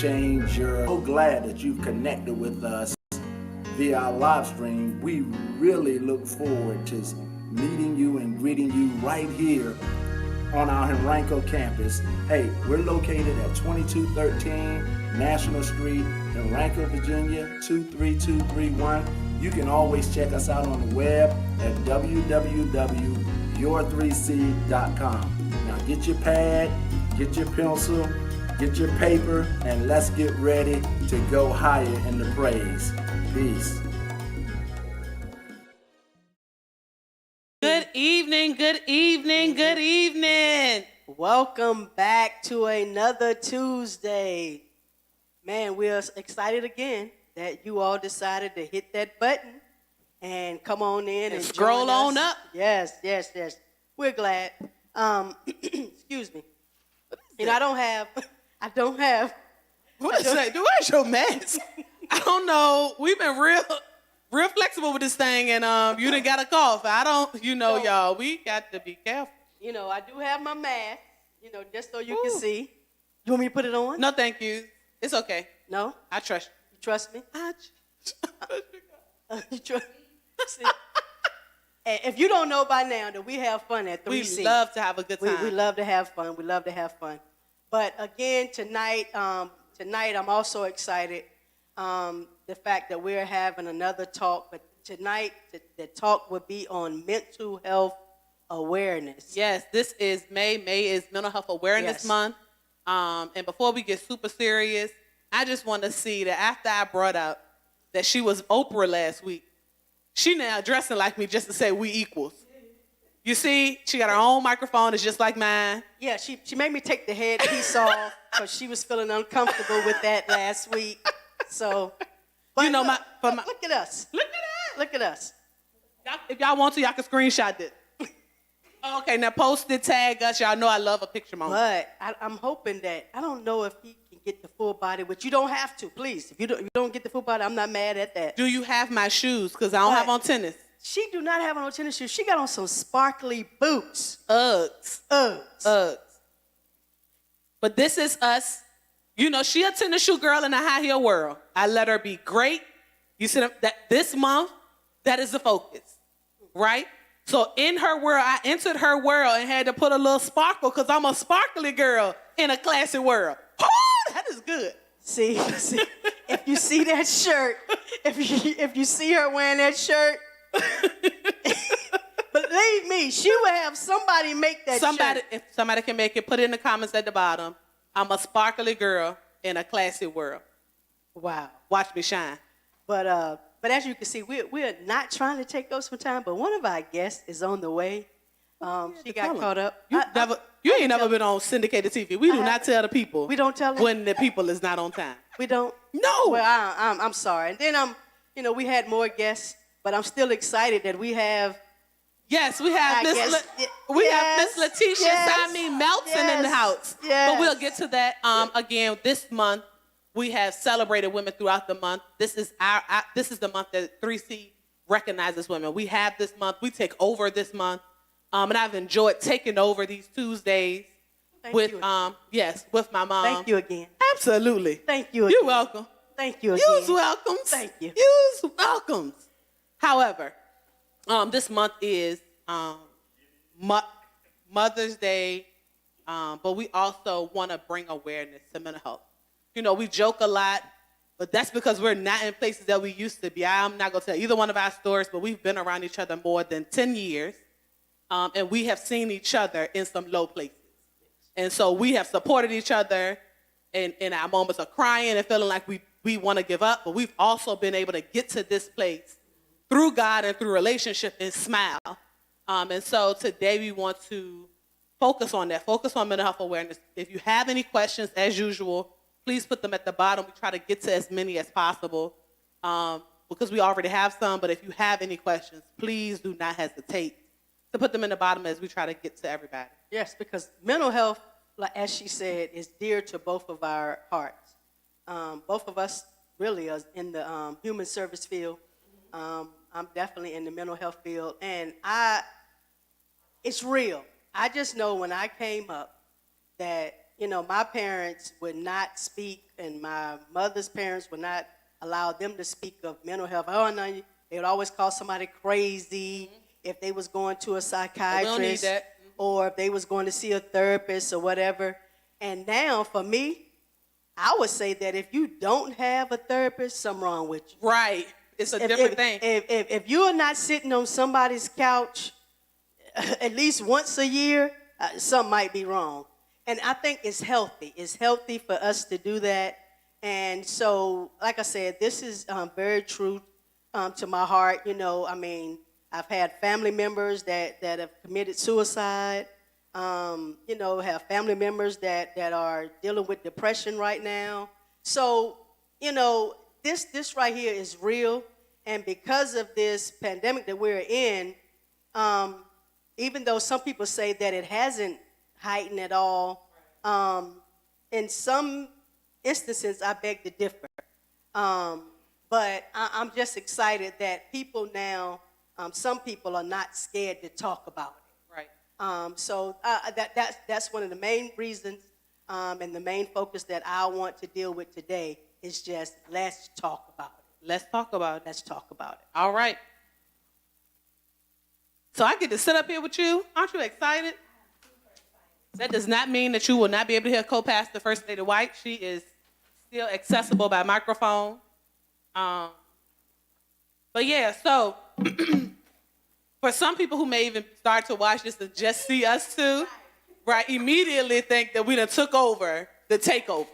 change your... So glad that you've connected with us via our live stream. We really look forward to meeting you and greeting you right here on our Henrico campus. Hey, we're located at 2213 National Street, Henrico, Virginia, 23231. You can always check us out on the web at www.your3c.com. Now get your pad, get your pencil, get your paper, and let's get ready to go higher in the praise. Peace. Good evening, good evening, good evening. Welcome back to another Tuesday. Man, we're excited again that you all decided to hit that button and come on in and scroll join us. on up. Yes. We're glad. Excuse me. And I don't have. What is that? Where's your mask? I don't know. We've been real flexible with this thing, and you done got a cough. Y'all, we got to be careful. I do have my mask, just so you can see. You want me to put it on? No, thank you. It's okay. No? I trust you. You trust me? You trust me? See? And if you don't know by now that we have fun at 3C. We love to have a good time. We love to have fun. We love to have fun. But again, tonight I'm also excited. The fact that we're having another talk, but tonight the talk will be on mental health awareness. Yes, this is May. May is Mental Health Awareness Month. And before we get super serious, I just want to see that after I brought up that she was Oprah last week, she now dressing like me just to say we equals. You see, she got her own microphone. It's just like mine. Yeah, she made me take the headpiece off because she was feeling uncomfortable with that last week. So, but look at us. Look at us. If y'all want to, y'all can screenshot it. Okay, now post it, tag us. Y'all know I love a picture moment. But I'm hoping that, I don't know if he can get the full body, but you don't have to, please. If you don't get the full body, I'm not mad at that. Do you have my shoes? Because I don't have on tennis. She do not have on tennis shoes. She got on some sparkly boots. Uggs. But this is us. She a tennis shoe girl in a high heel world. I let her be great. You see that this month, that is the focus, right? So in her world, I entered her world and had to put a little sparkle because I'm a sparkly girl in a classy world. Oh, that is good. See, if you see that shirt, if you see her wearing that shirt, believe me, she will have somebody make that shirt. If somebody can make it, put it in the comments at the bottom. I'm a sparkly girl in a classy world. Wow. Watch me shine. But as you can see, we're not trying to take those from time, but one of our guests is on the way. She got caught up. You ain't never been on syndicated TV. We do not tell the people. We don't tell them? When the people is not on time. We don't? No. Well, I'm sorry. And then we had more guests, but I'm still excited that we have. Yes, we have Miss Letitia Sami Melton in the house. Yes. But we'll get to that. Again, this month we have celebrated women throughout the month. This is the month that 3C recognizes women. We have this month. We take over this month. And I've enjoyed taking over these Tuesdays with my mom. Thank you again. Absolutely. Thank you again. You're welcome. Thank you again. You're welcome. Thank you. You're welcome. However, this month is Mother's Day, but we also want to bring awareness to mental health. We joke a lot, but that's because we're not in places that we used to be. I'm not going to tell either one of our stories, but we've been around each other more than 10 years, and we have seen each other in some low places. And so we have supported each other in our moments of crying and feeling like we want to give up, but we've also been able to get to this place through God and through relationship and smile. And so today we want to focus on that, focus on mental health awareness. If you have any questions, as usual, please put them at the bottom. We try to get to as many as possible because we already have some, but if you have any questions, please do not hesitate to put them in the bottom as we try to get to everybody. Yes, because mental health, like as she said, is dear to both of our hearts. Both of us really are in the human service field. I'm definitely in the mental health field, and it's real. I just know when I came up that my parents would not speak, and my mother's parents would not allow them to speak of mental health. Oh, no, they would always call somebody crazy if they was going to a psychiatrist that. or if they was going to see a therapist or whatever. And now, for me, I would say that if you don't have a therapist, something wrong with you. Right. It's a different thing. If you're not sitting on somebody's couch at least once a year, something might be wrong. And I think it's healthy. It's healthy for us to do that. And so, like I said, this is very true to my heart. I've had family members that have committed suicide. Have family members that are dealing with depression right now. So, this right here is real. And because of this pandemic that we're in, even though some people say that it hasn't heightened at all, in some instances, I beg to differ. But I'm just excited that people now, some people are not scared to talk about it. Right. So that's one of the main reasons and the main focus that I want to deal with today is just let's talk about it. Let's talk about it. Let's talk about it. All right. So I get to sit up here with you. Aren't you excited? That does not mean that you will not be able to hear co-pastor First Lady White. She is still accessible by microphone. But yeah, so for some people who may even start to watch this and just see us two, right, immediately think that we done took over the takeover.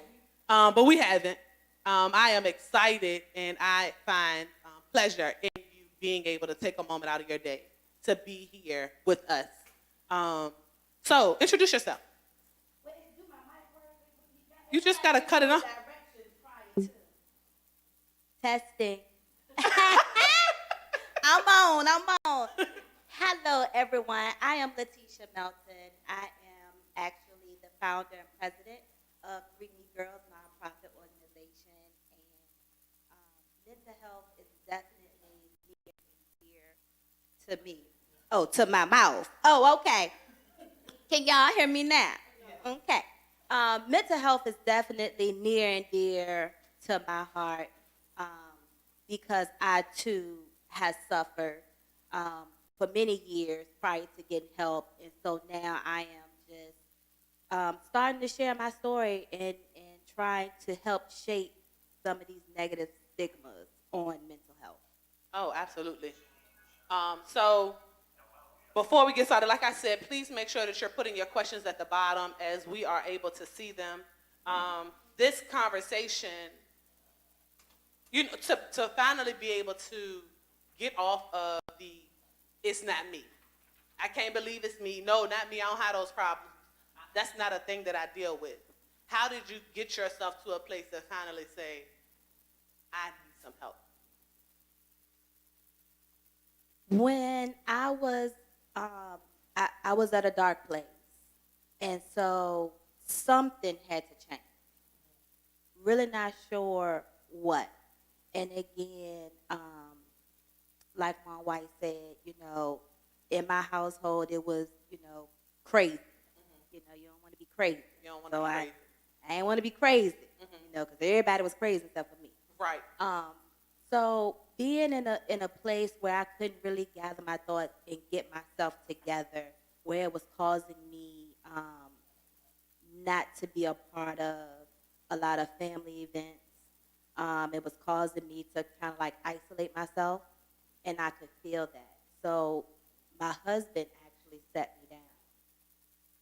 But we haven't. I am excited, and I find pleasure in you being able to take a moment out of your day to be here with us. So introduce yourself. You just got to cut it off. Testing. I'm on. Hello, everyone. I am Letitia Melton. I am actually the founder and president of Free Me Girls nonprofit organization. And mental health is definitely near and dear to me. Oh, to my mouth. Oh, okay. Can y'all hear me now? Okay. Mental health is definitely near and dear to my heart because I, too, has suffered for many years prior to getting help. And so now I am just starting to share my story and trying to help shape some of these negative stigmas on mental health. Oh, absolutely. So before we get started, like I said, please make sure that you're putting your questions at the bottom as we are able to see them. This conversation, to finally be able to get off of the "it's not me." I can't believe it's me. No, not me. I don't have those problems. That's not a thing that I deal with. How did you get yourself to a place to finally say, I need some help? When I was I was at a dark place, and so something had to change. Really not sure what. And again, like my wife said, in my household it was, crazy. You don't want to be crazy. You don't want to be crazy. I didn't want to be crazy, because everybody was crazy except for me. Right. So being in a place where I couldn't really gather my thoughts and get myself together, where it was causing me not to be a part of a lot of family events. It was causing me to kind of like isolate myself, and I could feel that. So my husband actually sat me down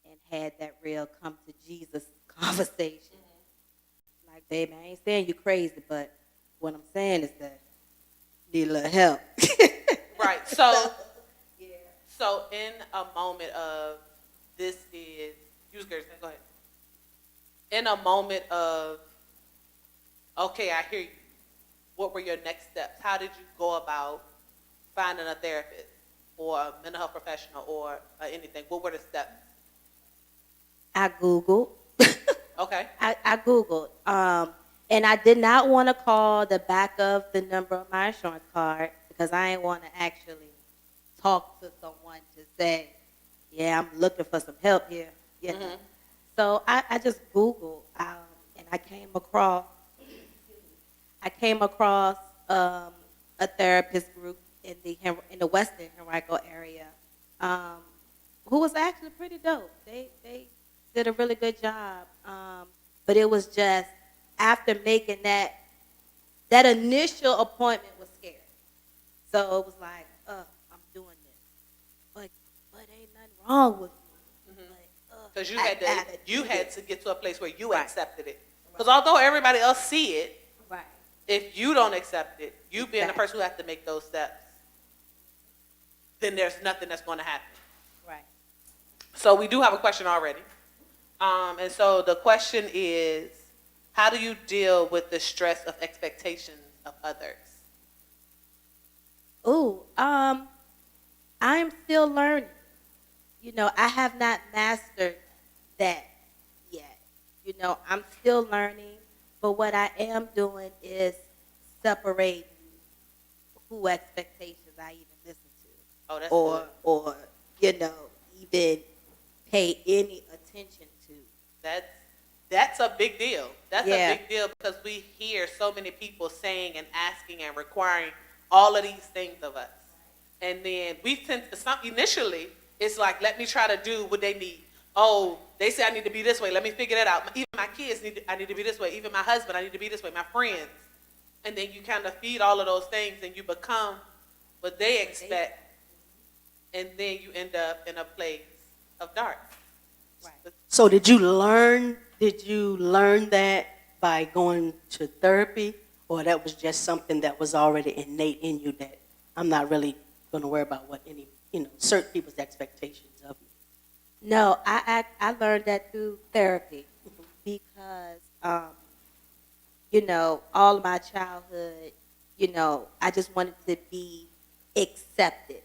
and had that real come to Jesus conversation. Like, baby, I ain't saying you crazy, but what I'm saying is that you need a little help. Right. So, yeah. So in a moment of this is, go ahead. In a moment of, okay, I hear you. What were your next steps? How did you go about finding a therapist or a mental health professional or anything? What were the steps? I Googled. Okay. I Googled. And I did not want to call the back of the number on my insurance card because I didn't want to actually talk to someone to say, yeah, I'm looking for some help here. Yeah. Mm-hmm. so I just Googled, and I came across a therapist group in the Western Henrico area, um, who was actually pretty dope. They did a really good job, but it was just after making that initial appointment was scary. So it was like, I'm doing this, but ain't nothing wrong with me. Because you I had gotta you do had this. to get to a place where you Right. accepted it. Because although everybody else see it, Right. if you don't accept it, you being the Exactly. person who has to make those steps, then there's nothing that's going to happen. Right. So we do have a question already. And so the question is, how do you deal with the stress of expectations of others? Ooh, I'm still learning. You know, I have not mastered that yet. You know, I'm still learning, but what I am doing is separating who expectations I even listen to, Oh, that's or good. or you know, even pay any attention to. That's a big deal. That's Yeah. a big deal because we hear so many people saying and asking and requiring all of these things of us. And then we tend to, initially, it's like, let me try to do what they need. Oh, they say I need to be this way. Let me figure that out. Even my kids, I need to be this way. Even my husband, I need to be this way. My friends. And then you kind of feed all of those things and you become what they expect. And then you end up in a place of dark. Right. So did you learn that by going to therapy, or that was just something that was already innate in you that I'm not really going to worry about what any, certain people's expectations of me? No, I learned that through therapy because, all of my childhood, I just wanted to be accepted,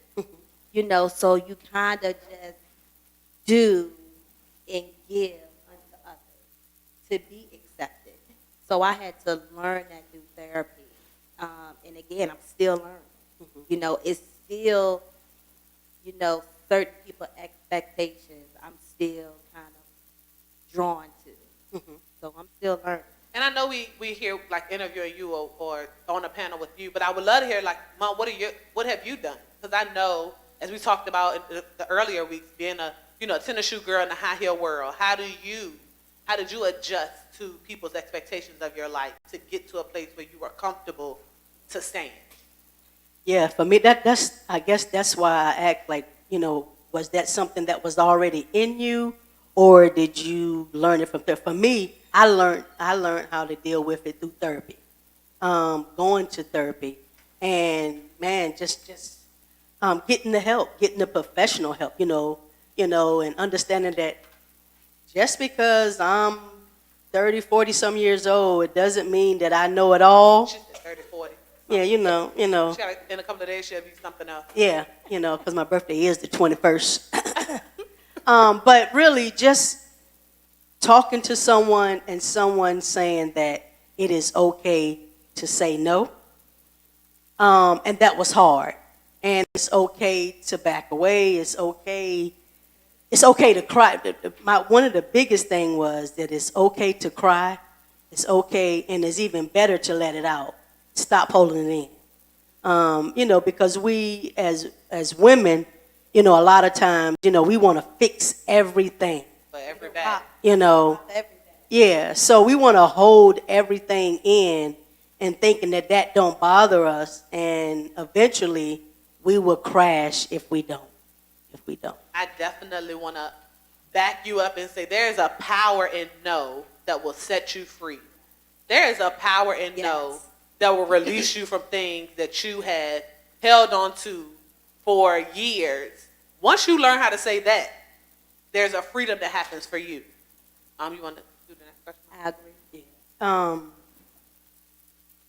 so you kind of just do and give unto others to be accepted. So I had to learn that through therapy. And again, I'm still learning. It's still, certain people expectations I'm still kind of drawn to. So I'm still learning. And I know we hear like interviewing you or on a panel with you, but I would love to hear like, Mom, what have you done? Because I know, as we talked about in the earlier weeks, being a tennis shoe girl in the high heel world, how did you adjust to people's expectations of your life to get to a place where you are comfortable to stand? Yeah, for me, I guess that's why I act like, was that something that was already in you, or did you learn it from therapy? For me, I learned how to deal with it through therapy, going to therapy, and man, just getting the help, getting the professional help, and understanding that just because I'm 30, 40 some years old, it doesn't mean that I know it all. She said 30, 40. Yeah, She got, in a couple of days, she'll be something else. Yeah, because my birthday is the 21st. But really, just talking to someone and someone saying that it is okay to say no, and that was hard. And it's okay to back away. It's okay to cry. One of the biggest thing was that it's okay to cry. It's okay, and it's even better to let it out. Stop holding it in. Because we as women, a lot of times, we want to fix everything. For everybody. Everything. Yeah, so we want to hold everything in and thinking that don't bother us, and eventually we will crash if we don't. I definitely want to back you up and say there's a power in no that will set you free. There is a power in no Yes. that will release you from things that you had held on to for years. Once you learn how to say that, there's a freedom that happens for you. You want to do the next question? I agree. Yeah.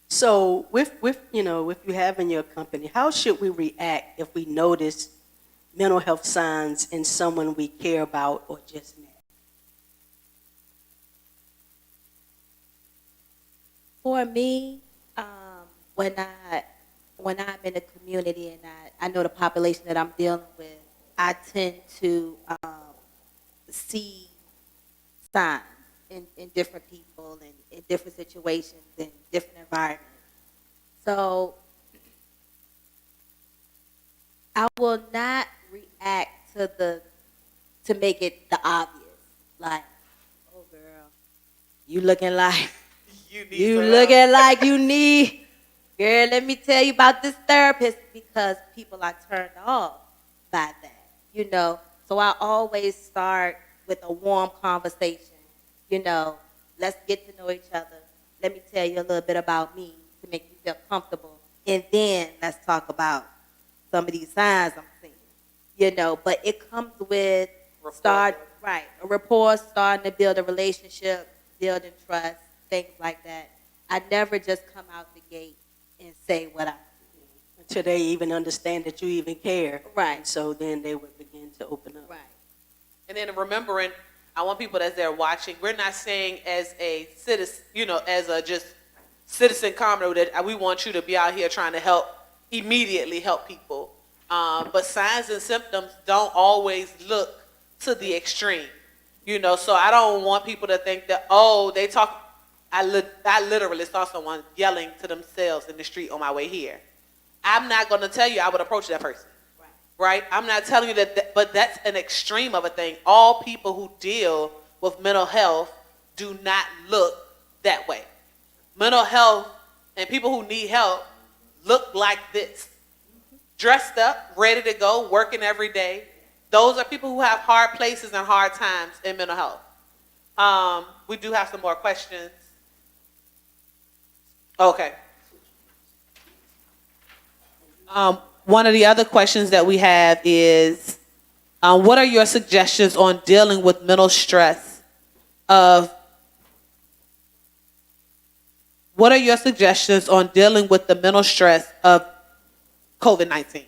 So with you having your company, how should we react if we notice mental health signs in someone we care about or just met? For me, when I'm in a community and I know the population that I'm dealing with, I tend to see signs in different people and in different situations and different environments. So I will not react to make it the obvious. Like, oh girl, you looking like you looking like you need. Girl, let me tell you about this therapist, because people are turned off by that. So I always start with a warm conversation. Let's get to know each other. Let me tell you a little bit about me to make you feel comfortable. And then let's talk about some of these signs I'm seeing. But it comes with a rapport, starting to build a relationship, building trust, things like that. I never just come out the gate and say what I see. Until they even understand that you even care. Right. So then they would begin to open up. Right. And then remembering, I want people that's there watching, we're not saying as a citizen, as a just citizen commoner that we want you to be out here trying to immediately help people. But signs and symptoms don't always look to the extreme. So I don't want people to think that, they talk. I literally saw someone yelling to themselves in the street on my way here. I'm not going to tell you I would approach that person. Right? I'm not telling you that, but that's an extreme of a thing. All people who deal with mental health do not look that way. Mental health and people who need help look like this. Dressed up, ready to go, working every day. Those are people who have hard places and hard times in mental health. We do have some more questions. Okay. One of the other questions that we have is, what are your suggestions on dealing with mental stress of the mental stress of COVID-19?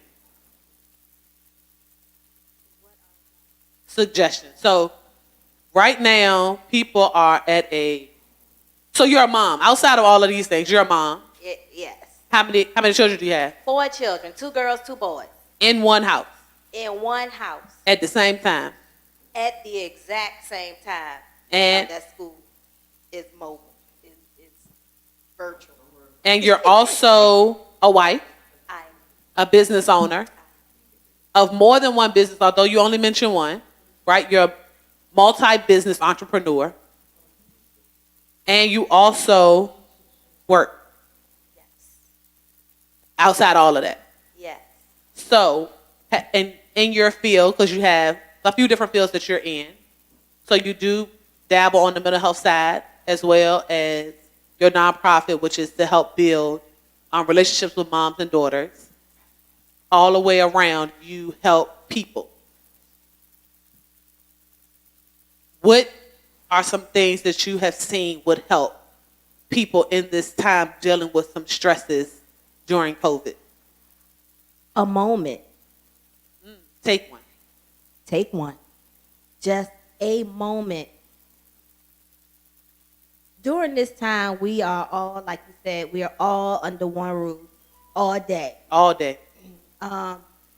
Suggestions. So right now, people are so you're a mom. Outside of all of these things, you're a mom. Yes. How many children do you have? 4 children, 2 girls, 2 boys. In one house? In one house. At the same time? At the exact same time. And that school is mobile. It's virtual. And you're also a wife, a business owner of more than one business, although you only mentioned one, right? You're a multi-business entrepreneur. And you also work. Yes. Outside all of that. Yes. So, in your field, because you have a few different fields that you're in, so you do dabble on the mental health side as well as your nonprofit, which is to help build relationships with moms and daughters. All the way around, you help people. What are some things that you have seen would help people in this time dealing with some stresses during COVID? A moment. Take one. Take one. Just a moment. During this time, we are all, like you said, we are all under one roof all day. All day.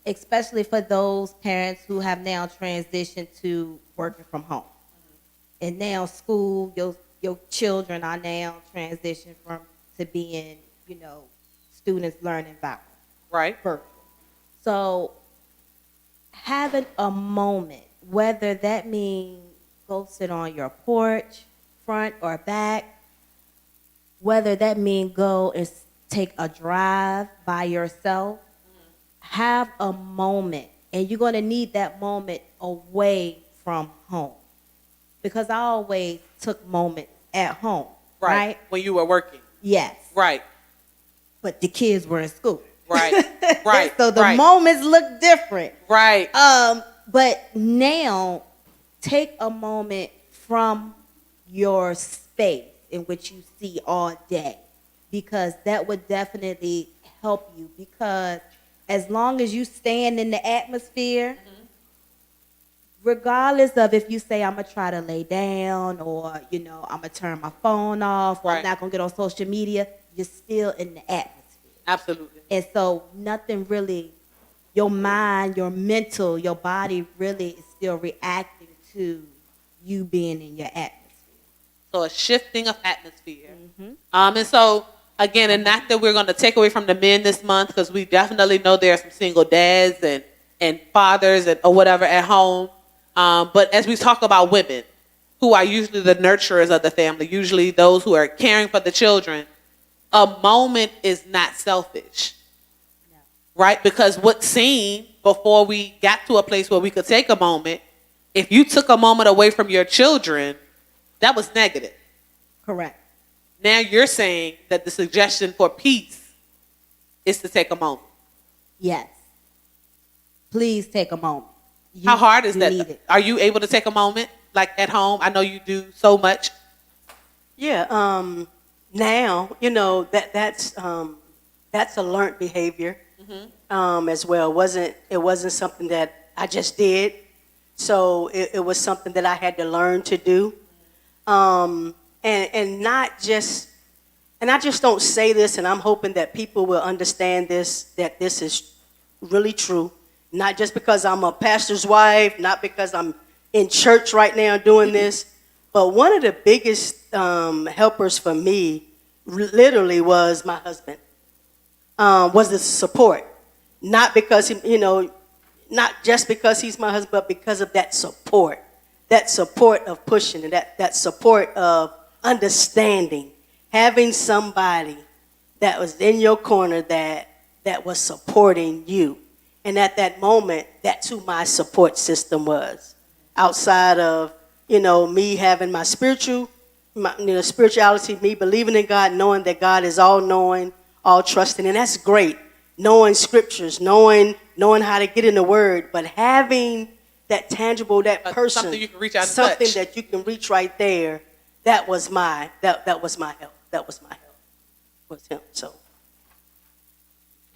Especially for those parents who have now transitioned to working from home. And now school, your children are now transitioned to being, students learning virtual. So having a moment, whether that means go sit on your porch, front or back, whether that means go and take a drive by yourself, have a moment. And you're going to need that moment away from home. Because I always took moments at home, right? When you were working. Yes. Right. But the kids were in school. Right. Right. So the moments look different. Right. But now, take a moment from your space in which you see all day, because that would definitely help you. Because as long as you stand in the atmosphere, regardless of if you say, I'm going to try to lay down or, I'm going to turn my phone off or I'm not going to get on social media, you're still in the atmosphere. Absolutely. And so nothing really, your mind, your mental, your body really is still reacting to you being in your atmosphere. So a shifting of atmosphere. And so, again, and not that we're going to take away from the men this month, because we definitely know there are some single dads and fathers or whatever at home. But as we talk about women, who are usually the nurturers of the family, usually those who are caring for the children, a moment is not selfish, right? Because what's seen before we got to a place where we could take a moment, if you took a moment away from your children, that was negative. Correct. Now you're saying that the suggestion for peace is to take a moment. Yes. Please take a moment. How hard is that? Need it. Are you able to take a moment, like at home? I know you do so much. Yeah. Now, that's a learned behavior as well. It wasn't something that I just did. So it was something that I had to learn to do. And not just, and I just don't say this, and I'm hoping that people will understand this, that this is really true. Not just because I'm a pastor's wife, not because I'm in church right now doing this, but one of the biggest helpers for me literally was my husband, was the support. Not because, not just because he's my husband, but because of that support of pushing, and that support of understanding, having somebody that was in your corner that was supporting you. And at that moment, that's who my support system was. Outside of, me having my spirituality, me believing in God, knowing that God is all-knowing, all-trusting, and that's great. Knowing scriptures, knowing how to get in the Word, but having that tangible, that person, Something you can reach out and something touch. that you can reach right there, that was my help. That was my help. Was him.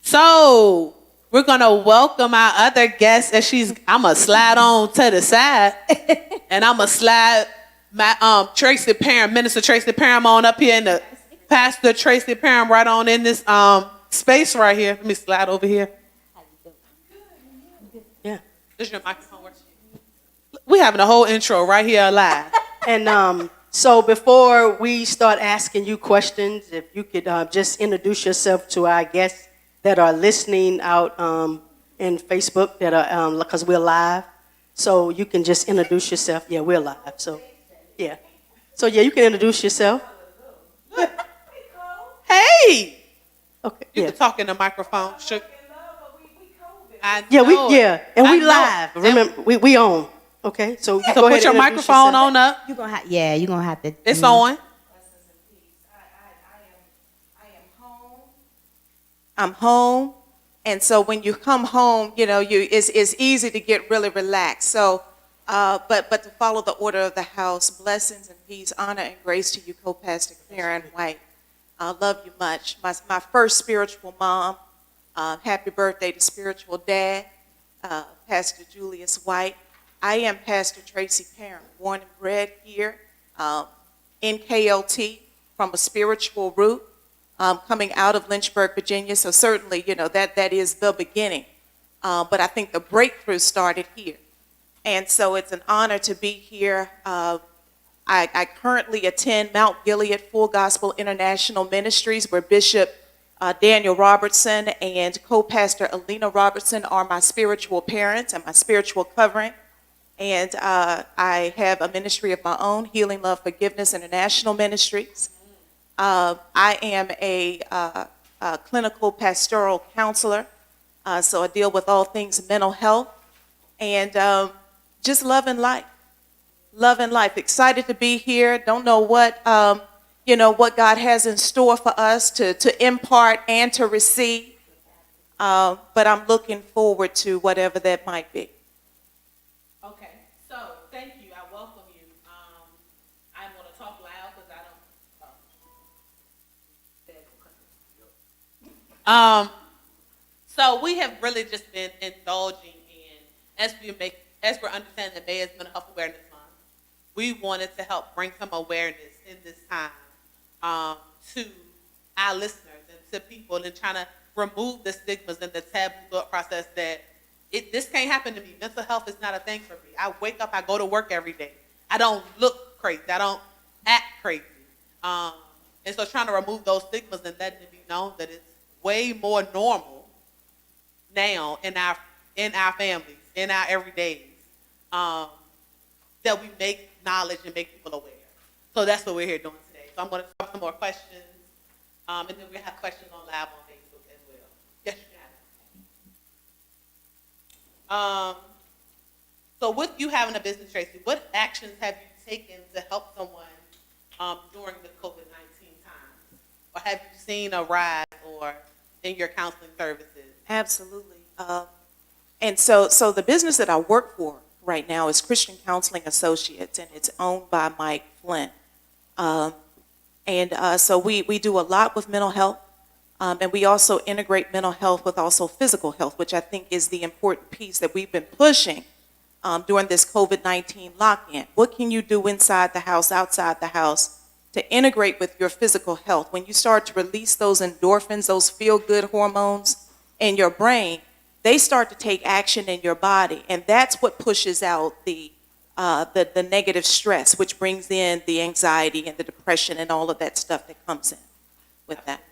So we're gonna welcome our other guest, and I'm gonna slide on to the side, and I'm gonna slide my Tracy Parham, Minister Tracy Parham, on up here, and the Pastor Tracy Parham right on in this space right here. Let me slide over here. Yeah. Is your microphone working? We having a whole intro right here live. And so before we start asking you questions, if you could just introduce yourself to our guests that are listening out in Facebook, that are because we're live. So you can just introduce yourself. Yeah, we're live. So yeah. So yeah, you can introduce yourself. Hey, Okay. you Yeah. can talk in the microphone. Sure. I Yeah, know it. and we I know. live. Remember, we on. Okay, so So go ahead put your and introduce microphone yourself. on up. You're gonna have to. It's on. I'm home, and so when you come home, it's easy to get really relaxed. So, but to follow the order of the house, blessings and peace, honor and grace to you, co-pastor Karen White. I love you much. My first spiritual mom. Happy birthday to spiritual dad, Pastor Julius White. I am Pastor Tracy Parham, born and bred here in KLT from a spiritual root. Coming out of Lynchburg, Virginia. So certainly, that is the beginning. But I think the breakthrough started here. And so it's an honor to be here. I currently attend Mount Gilead Full Gospel International Ministries, where Bishop Daniel Robertson and co-pastor Alina Robertson are my spiritual parents and my spiritual covering. And I have a ministry of my own, Healing, Love, Forgiveness International Ministries. I am a clinical pastoral counselor, so I deal with all things mental health, and just loving life. Excited to be here. Don't know what what God has in store for us to impart and to receive, but I'm looking forward to whatever that might be. Okay, so thank you. I welcome you. I'm going to talk loud because I don't. So we have really just been indulging in, as we're understanding that May is Mental Health Awareness Month, we wanted to help bring some awareness in this time to our listeners and to people, and trying to remove the stigmas and the taboo thought process that this can't happen to me. Mental health is not a thing for me. I wake up, I go to work every day. I don't look crazy. I don't act crazy. And so trying to remove those stigmas and letting it be known that it's way more normal now in our families, in our everydays, that we make knowledge and make people aware. So that's what we're here doing today. So I'm going to have some more questions, and then we have questions on live on Facebook as well. Yes, you can. So with you having a business, Tracy, what actions have you taken to help someone during the COVID-19 times? Or have you seen a rise or in your counseling services? Absolutely. And so the business that I work for right now is Christian Counseling Associates, and it's owned by Mike Flynn. So we do a lot with mental health, and we also integrate mental health with also physical health, which I think is the important piece that we've been pushing during this COVID-19 lock-in. What can you do inside the house, outside the house, to integrate with your physical health? When you start to release those endorphins, those feel-good hormones in your brain, they start to take action in your body, and that's what pushes out the negative stress, which brings in the anxiety and the depression and all of that stuff that comes in with that.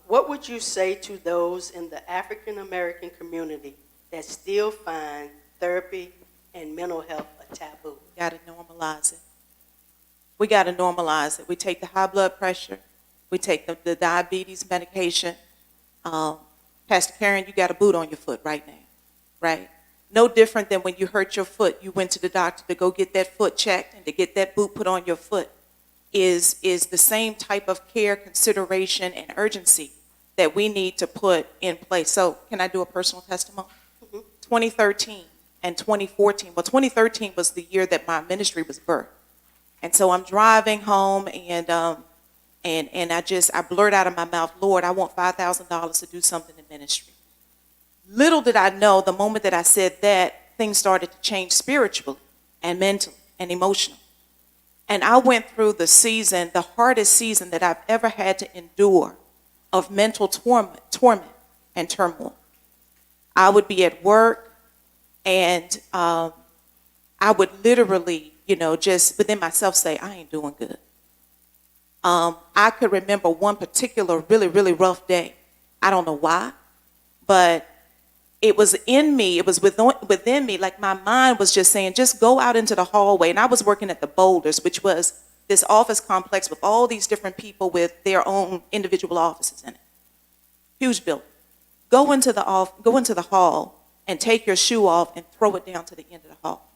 What would you say to those in the African American community that still find therapy and mental health a taboo? Got to normalize it. We got to normalize it. We take the high blood pressure. We take the diabetes medication. Pastor Karen, you got a boot on your foot right now, right? No different than when you hurt your foot. You went to the doctor to go get that foot checked and to get that boot put on your foot is the same type of care, consideration, and urgency that we need to put in place. So can I do a personal testimony? 2013 and 2014. Well, 2013 was the year that my ministry was birthed. And so I'm driving home and I blurt out of my mouth, Lord, I want $5,000 to do something in ministry. Little did I know, the moment that I said that, things started to change spiritually and mentally and emotionally. And I went through the season, the hardest season that I've ever had to endure of mental torment and turmoil. I would be at work and I would literally, just within myself say, I ain't doing good. I could remember one particular really, really rough day. I don't know why, but it was in me, it was within me, like my mind was just saying, just go out into the hallway. And I was working at the Boulders, which was this office complex with all these different people with their own individual offices in it. Huge building. Go into the hall and take your shoe off and throw it down to the end of the hall.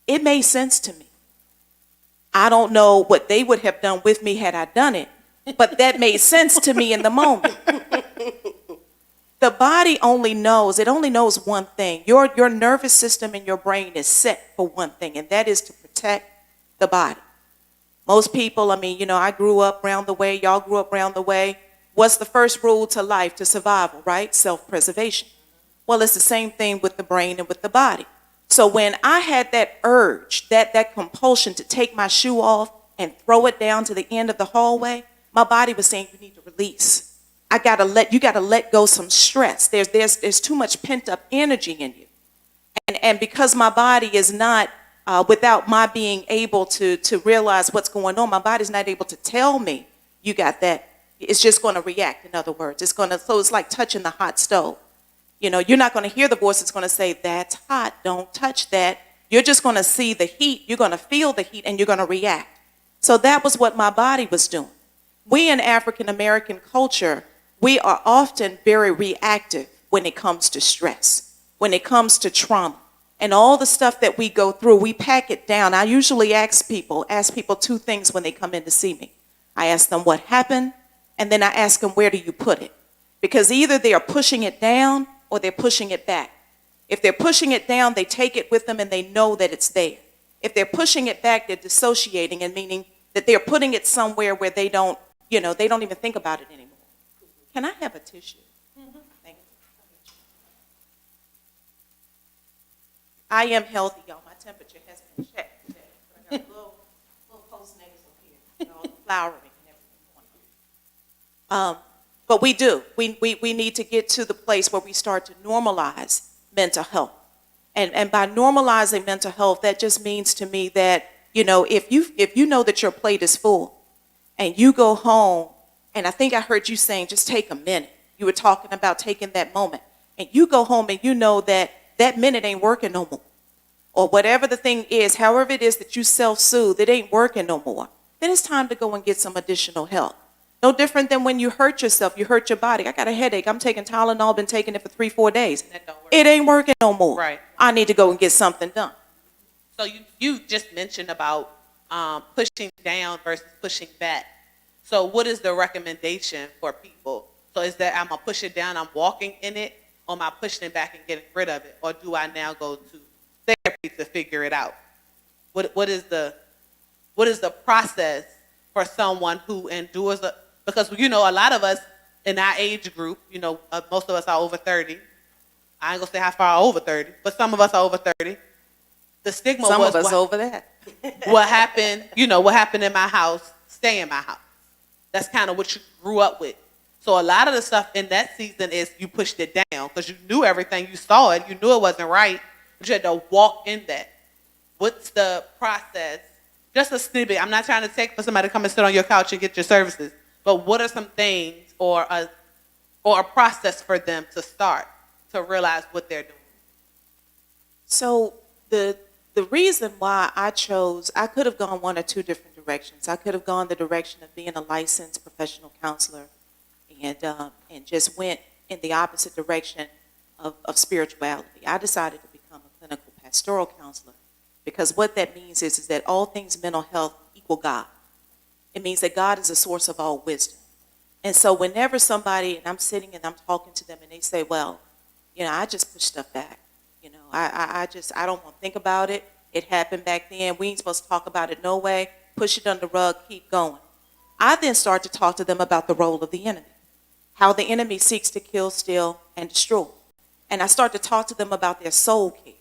It made sense to me. I don't know what they would have done with me had I done it, but that made sense to me in the moment. The body only knows one thing. Your nervous system and your brain is set for one thing, and that is to protect the body. Most people, I grew up around the way, y'all grew up around the way. What's the first rule to life, to survival, right? Self-preservation. Well, it's the same thing with the brain and with the body. So when I had that urge, that compulsion to take my shoe off and throw it down to the end of the hallway, my body was saying, you need to release. You gotta let go some stress. There's too much pent up energy in you. And because my body is not, without my being able to realize what's going on, my body's not able to tell me, you got that. It's just gonna react, in other words. So it's like touching the hot stove. You're not gonna hear the voice that's gonna say, that's hot, don't touch that. You're just gonna see the heat, you're gonna feel the heat, and you're gonna react. So that was what my body was doing. We in African American culture, we are often very reactive when it comes to stress, when it comes to trauma, and all the stuff that we go through, we pack it down. I usually ask people two things when they come in to see me. I ask them what happened, and then I ask them, where do you put it? Because either they are pushing it down or they're pushing it back. If they're pushing it down, they take it with them and they know that it's there. If they're pushing it back, they're dissociating, and meaning that they're putting it somewhere where they don't even think about it anymore. Can I have a tissue? Thank you. I am healthy, y'all. My temperature has been checked today. But I got a little postnasal here, all the flowering and everything going on. But we do. We need to get to the place where we start to normalize mental health. And by normalizing mental health, that just means to me that, if you know that your plate is full and you go home, and I think I heard you saying, just take a minute. You were talking about taking that moment. And you go home and you know that that minute ain't working no more. Or whatever the thing is, however it is that you self-soothe, it ain't working no more. Then it's time to go and get some additional help. No different than when you hurt yourself, you hurt your body. I got a headache. I'm taking Tylenol, been taking it for 3-4 days. That don't work. It ain't working no more. Right. I need to go and get something done. So you just mentioned about pushing down versus pushing back. So what is the recommendation for people? So is that I'm going to push it down, I'm walking in it, or am I pushing it back and getting rid of it? Or do I now go to therapy to figure it out? What is the process for someone who endures because a lot of us in our age group, most of us are over 30. I ain't gonna say how far over 30, but some of us are over 30. The stigma Some was of us over that. what happened, what happened in my house, stay in my house. That's kind of what you grew up with. So a lot of the stuff in that season is you pushed it down because you knew everything, you saw it, you knew it wasn't right, but you had to walk in that. What's the process? Just a snippet. I'm not trying to take for somebody to come and sit on your couch and get your services, but what are some things or a process for them to start to realize what they're doing? So the reason why I could have gone one or two different directions. I could have gone the direction of being a licensed professional counselor and just went in the opposite direction of spirituality. I decided to become a clinical pastoral counselor because what that means is that all things mental health equal God. It means that God is the source of all wisdom. And so whenever somebody, and I'm sitting and I'm talking to them and they say, well, I just push stuff back. I don't want to think about it. It happened back then. We ain't supposed to talk about it no way. Push it under the rug, keep going. I then start to talk to them about the role of the enemy, how the enemy seeks to kill, steal, and destroy. And I start to talk to them about their soul care.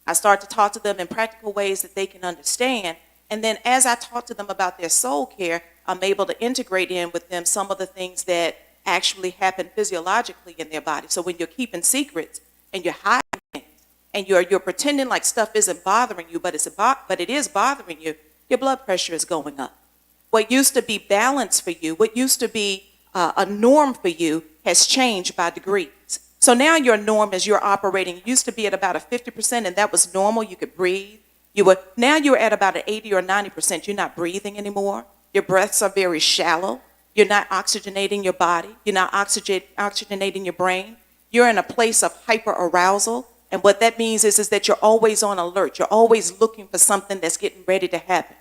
I start to talk to them in practical ways that they can understand. And then as I talk to them about their soul care, I'm able to integrate in with them some of the things that actually happen physiologically in their body. So when you're keeping secrets and you're hiding things and you're pretending like stuff isn't bothering you, but it is bothering you, your blood pressure is going up. What used to be balanced for you, what used to be a norm for you has changed by degrees. So now your norm is you're operating, you used to be at about a 50% and that was normal, you could breathe. Now you're at about an 80 or 90%, you're not breathing anymore. Your breaths are very shallow. You're not oxygenating your body. You're not oxygenating your brain. You're in a place of hyperarousal. And what that means is that you're always on alert. You're always looking for something that's getting ready to happen.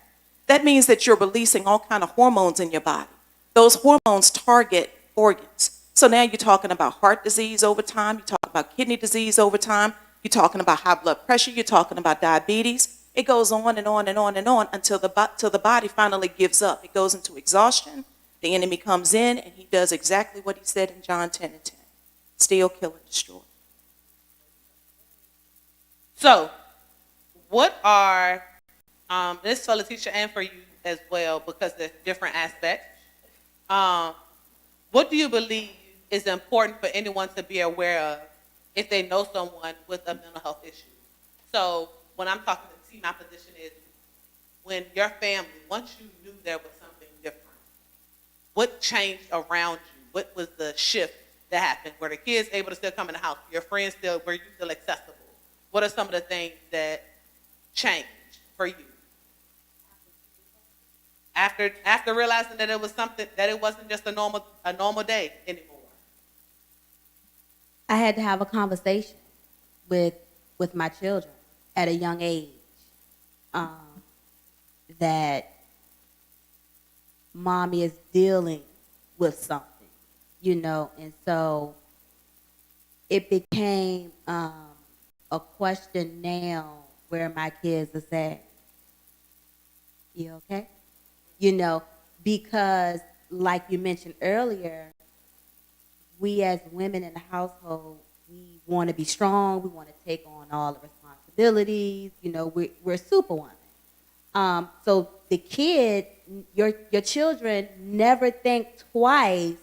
That means that you're releasing all kind of hormones in your body. Those hormones target organs. So now you're talking about heart disease over time. You're talking about kidney disease over time. You're talking about high blood pressure. You're talking about diabetes. It goes on and on and on and on until the body finally gives up. It goes into exhaustion. The enemy comes in and he does exactly what he said in John 10:10. Steal, kill, and destroy. So, what are, this for Letitia and for you as well, because there's different aspects. What do you believe is important for anyone to be aware of if they know someone with a mental health issue? So, when I'm talking to T, my position is when your family, once you knew there was something different, what changed around you? What was the shift that happened? Were the kids able to still come in the house? Your friends were you still accessible? What are some of the things that changed for you? After realizing that it was something, that it wasn't just a normal day anymore. I had to have a conversation with my children at a young age that mommy is dealing with something, and so it became a question now where my kids are saying, you okay? Because like you mentioned earlier, we as women in the household, we want to be strong. We want to take on all the responsibilities. We're superwoman. So the kid, your children never think twice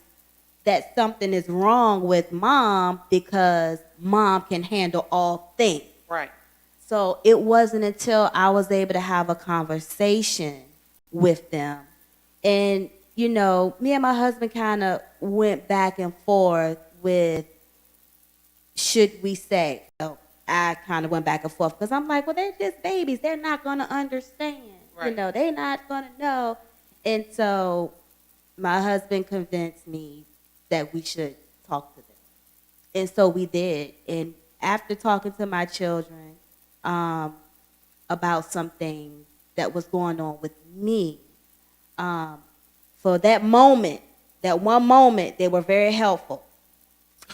that something is wrong with mom because mom can handle all things. Right. So it wasn't until I was able to have a conversation with them. And, you know, me and my husband kind of went back and forth with, should we say? So I kind of went back and forth because I'm like, well, they're just babies. They're not going to understand. Right. You know, they're not going to know. And so my husband convinced me that we should talk to them. And so we did. And after talking to my children about something that was going on with me, for that moment, that one moment, they were very helpful.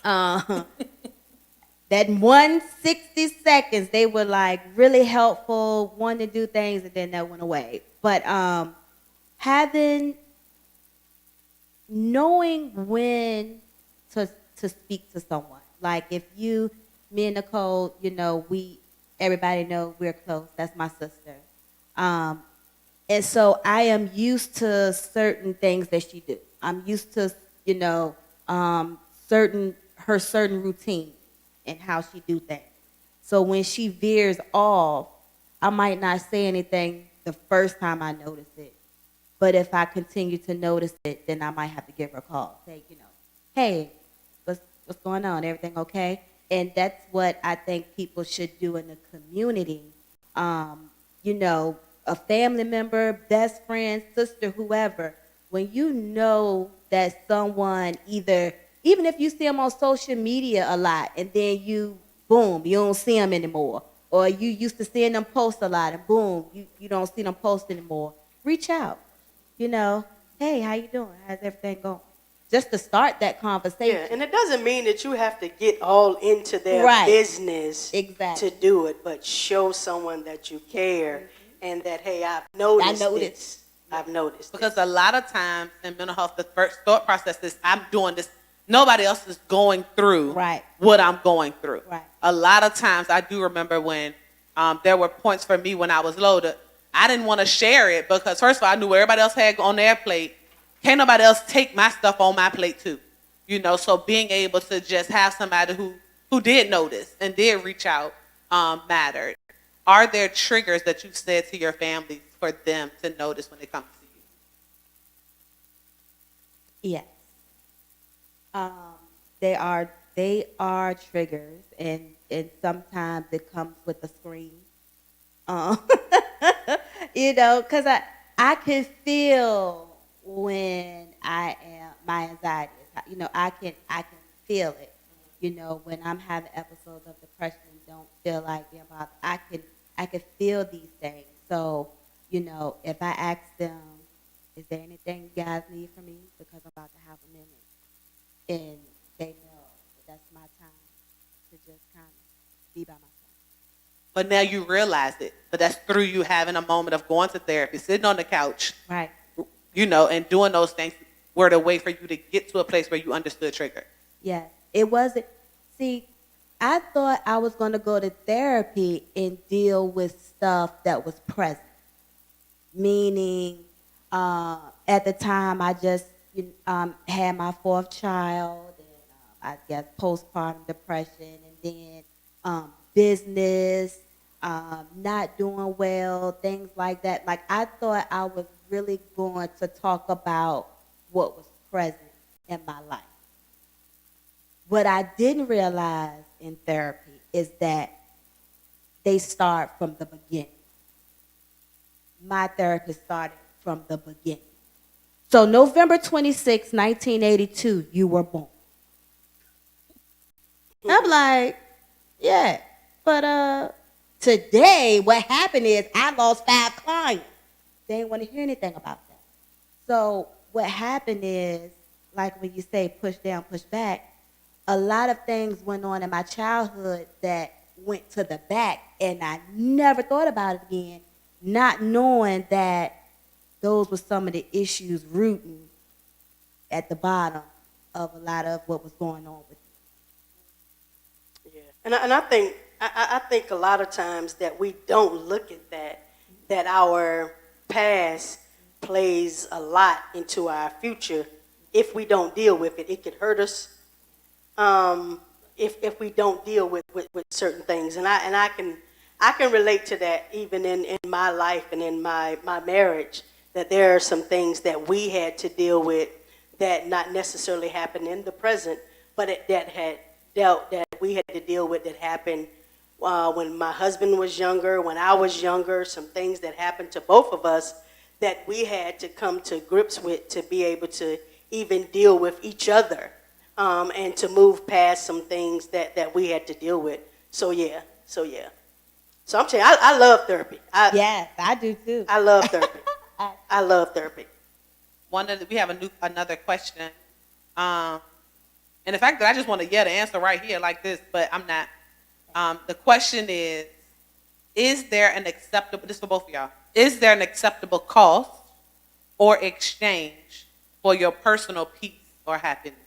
That 160 seconds, they were like really helpful, wanting to do things, and then that went away. But knowing when to speak to someone. Like if me and Nicole, you know, everybody know we're close. That's my sister. And so I am used to certain things that she do. I'm used to, you know, certain routine and how she do things. So when she veers off, I might not say anything the first time I notice it. But if I continue to notice it, then I might have to give her a call. Say, you know, hey, what's going on? Everything okay? And that's what I think people should do in the community. You know, a family member, best friend, sister, whoever, when you know that someone even if you see them on social media a lot and then you don't see them anymore, or you used to seeing them post a lot and boom, you don't see them post anymore, reach out. You know, hey, how you doing? How's everything going? Just to start that conversation. Yeah, and it doesn't mean that you have to get all into their Right. business Exactly. to do it, but show someone that you care and that, hey, I've noticed this. I've noticed Because this. a lot of times in mental health, the first thought process is, I'm doing this. Nobody else is going through Right. what I'm going through. Right. A lot of times, I do remember when there were points for me when I was low. I didn't want to share it because, first of all, I knew what everybody else had on their plate. Can't nobody else take my stuff on my plate too. You know, so being able to just have somebody who did notice and did reach out mattered. Are there triggers that you've said to your families for them to notice when they come to see you? Yes. They are triggers, and sometimes it comes with a scream. You know, because I can feel when my anxiety is high. You know, I can feel it. You know, when I'm having episodes of depression and don't feel like being bothered, I can feel these things. So, you know, if I ask them, is there anything you guys need from me? Because I'm about to have a minute. And they know that that's my time to just kind of be by myself. But now you realize it. But that's through you having a moment of going to therapy, sitting on the couch, Right. you know, and doing those things were the way for you to get to a place where you understood trigger. Yes. It wasn't. See, I thought I was going to go to therapy and deal with stuff that was present. Meaning, at the time, I just had my fourth child, and I guess postpartum depression, and then business, not doing well, things like that. Like, I thought I was really going to talk about what was present in my life. What I didn't realize in therapy is that they start from the beginning. My therapist started from the beginning. So November 26, 1982, you were born. I'm like, yeah. But today, what happened is I lost 5 clients. They didn't want to hear anything about that. So what happened is, like when you say push down, push back, a lot of things went on in my childhood that went to the back, and I never thought about it again, not knowing that those were some of the issues rooting at the bottom of a lot of what was going on with me. Yeah. And I think a lot of times that we don't look at that our past plays a lot into our future. If we don't deal with it, it could hurt us. If we don't deal with certain things, and I I can relate to that even in my life and in my marriage, that there are some things that we had to deal with that not necessarily happened in the present, but that we had to deal with that happened when my husband was younger, when I was younger, some things that happened to both of us that we had to come to grips with to be able to even deal with each other, and to move past some things that we had to deal with. So yeah. So I'm telling you, I love therapy. Yes, I do too. I love therapy. I love therapy. We have another question. And the fact that I just want to get an answer right here like this, but I'm not. The question is there an acceptable, this is for both of y'all, is there an acceptable cost or exchange for your personal peace or happiness?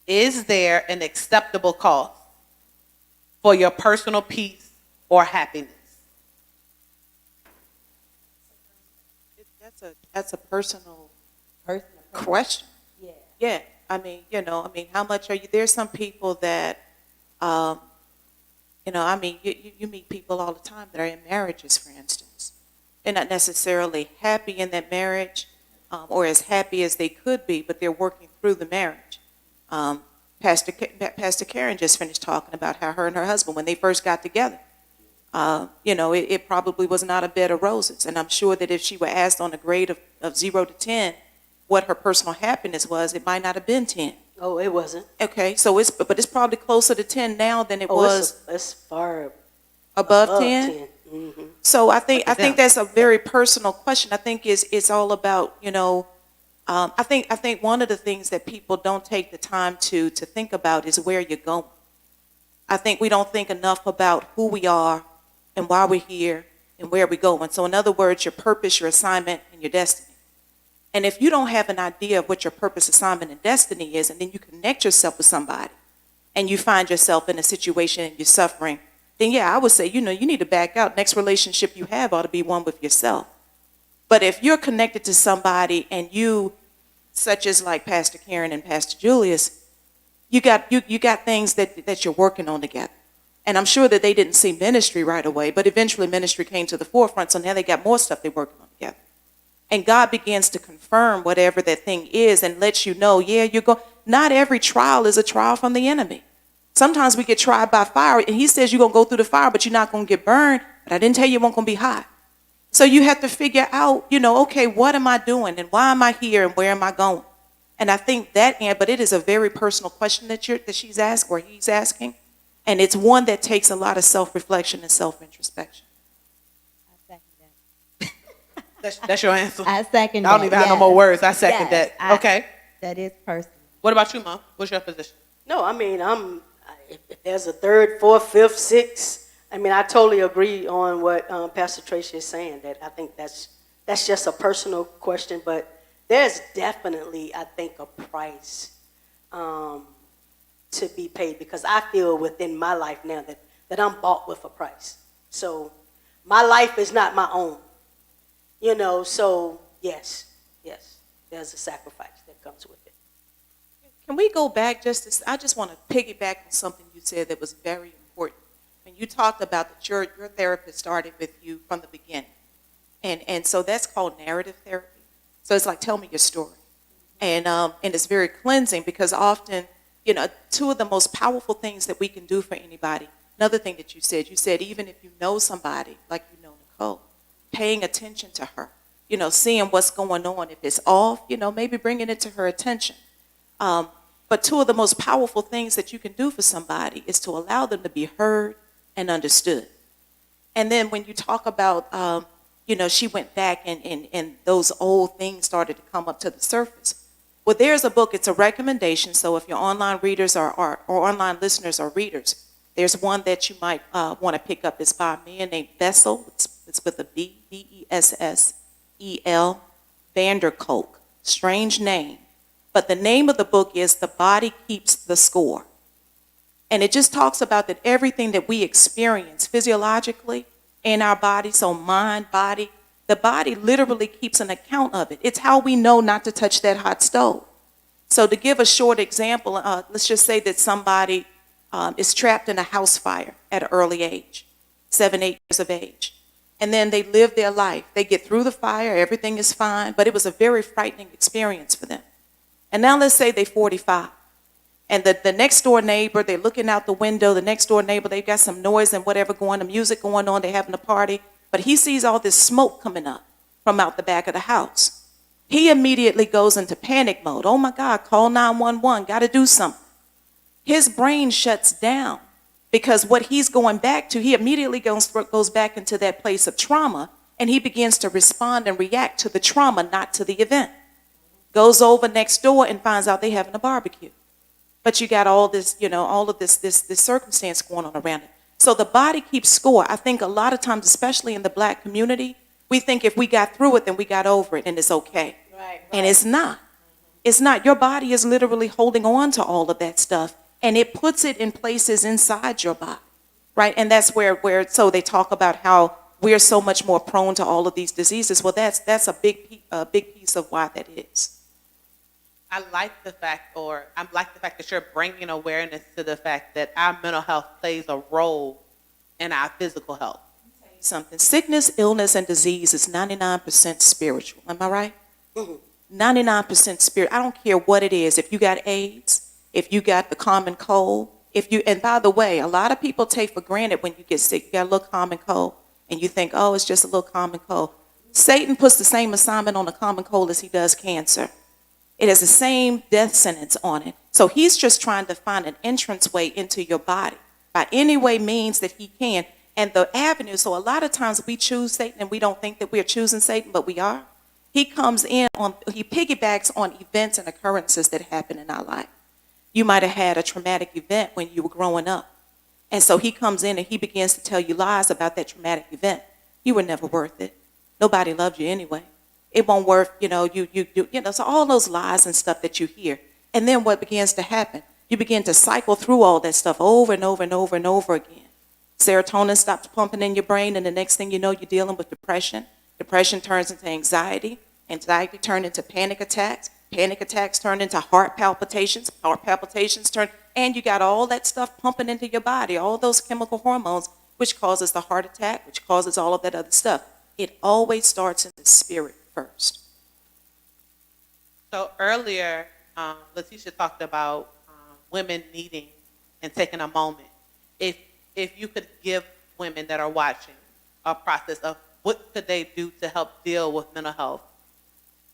Is there an acceptable cost for your personal peace or happiness? That's a personal Personal. question. Yeah. Yeah, I mean, how much are you? There's some people that, you meet people all the time that are in marriages, for instance. They're not necessarily happy in that marriage, or as happy as they could be, but they're working through the marriage. Pastor Karen just finished talking about how her and her husband, when they first got together, it probably was not a bed of roses. And I'm sure that if she were asked on a grade of 0 to 10 what her personal happiness was, it might not have been 10. Oh, it wasn't. Okay, so it's probably closer to 10 now than it was It's far above 10. Mm-hmm. So I think that's a very personal question. I think it's all about, I think one of the things that people don't take the time to think about is where you're going. I think we don't think enough about who we are and why we're here and where we're going. So in other words, your purpose, your assignment, and your destiny. And if you don't have an idea of what your purpose, assignment, and destiny is, and then you connect yourself with somebody and you find yourself in a situation and you're suffering, then yeah, I would say, you need to back out. Next relationship you have ought to be one with yourself. But if you're connected to somebody and you, such as like Pastor Karen and Pastor Julius, you got things that you're working on together. And I'm sure that they didn't see ministry right away, but eventually ministry came to the forefront, so now they got more stuff they're working on together. And God begins to confirm whatever that thing is and lets you know, yeah, not every trial is a trial from the enemy. Sometimes we get tried by fire, and he says you're going to go through the fire, but you're not going to get burned. But I didn't tell you it wasn't going to be hot. So you have to figure out, okay, what am I doing and why am I here and where am I going? And I think but it is a very personal question that she's asked or he's asking. And it's one that takes a lot of self-reflection and self-introspection. I second that. That's your answer? I second that. I don't even have no more words. I second that. Okay. That is personal. What about you, Mom? What's your position? No, I mean, if there's a third, fourth, fifth, sixth, I mean, I totally agree on what Pastor Tracy is saying, that I think that's just a personal question, but there's definitely, I think, a price to be paid, because I feel within my life now that I'm bought with a price. So my life is not my own, so yes, there's a sacrifice that comes with it. Can we go back I just want to piggyback on something you said that was very important. When you talked about that your therapist started with you from the beginning. And so that's called narrative therapy. So it's like, tell me your story. And it's very cleansing, because often, two of the most powerful things that we can do for anybody, another thing that you said even if you know somebody, like Nicole, paying attention to her, seeing what's going on. If it's off, maybe bringing it to her attention. But two of the most powerful things that you can do for somebody is to allow them to be heard and understood. And then when you talk about, she went back and those old things started to come up to the surface. Well, there's a book, it's a recommendation. So if your online readers or online listeners are readers, there's one that you might want to pick up. It's by a man named Bessel. It's with a B, Bessel, Vander Kolk. Strange name. But the name of the book is The Body Keeps the Score. And it just talks about that everything that we experience physiologically in our body, so mind, body, the body literally keeps an account of it. It's how we know not to touch that hot stove. So to give a short example, let's just say that somebody is trapped in a house fire at an early age, 7, 8 years of age. And then they live their life. They get through the fire, everything is fine, but it was a very frightening experience for them. And now let's say they're 45. And the next door neighbor, they're looking out the window, the next door neighbor, they got some noise and whatever going, the music going on, they're having a party. But he sees all this smoke coming up from out the back of the house. He immediately goes into panic mode. Oh my God, call 911, got to do something. His brain shuts down because what he's going back to, he immediately goes back into that place of trauma, and he begins to respond and react to the trauma, not to the event. Goes over next door and finds out they're having a barbecue. But you got all this, all of this circumstance going on around it. So the body keeps score. I think a lot of times, especially in the Black community, we think if we got through it, then we got over it and it's okay. Right. And it's not. It's not. Your body is literally holding on to all of that stuff, and it puts it in places inside your body, right? And that's where so they talk about how we're so much more prone to all of these diseases. Well, that's a big piece of why that is. I like the fact that you're bringing awareness to the fact that our mental health plays a role in our physical health. Something. Sickness, illness, and disease is 99% spiritual. Am I right? 99% spirit. I don't care what it is. If you got AIDS, if you got the common cold, and by the way, a lot of people take for granted when you get sick, you got a little common cold, and you think, oh, it's just a little common cold. Satan puts the same assignment on a common cold as he does cancer. It has the same death sentence on it. So he's just trying to find an entranceway into your body by any way means that he can. And the avenue, so a lot of times we choose Satan and we don't think that we're choosing Satan, but we are. He comes in he piggybacks on events and occurrences that happen in our life. You might have had a traumatic event when you were growing up. And so he comes in and he begins to tell you lies about that traumatic event. You were never worth it. Nobody loved you anyway. It won't work, so all those lies and stuff that you hear. And then what begins to happen? You begin to cycle through all that stuff over and over and over and over again. Serotonin stops pumping in your brain, and the next thing you know, you're dealing with depression. Depression turns into anxiety. Anxiety turns into panic attacks. Panic attacks turn into heart palpitations. Heart palpitations turn, and you got all that stuff pumping into your body, all those chemical hormones, which causes the heart attack, which causes all of that other stuff. It always starts in the spirit first. So earlier, Letitia talked about women needing and taking a moment. If you could give women that are watching a process of what could they do to help deal with mental health.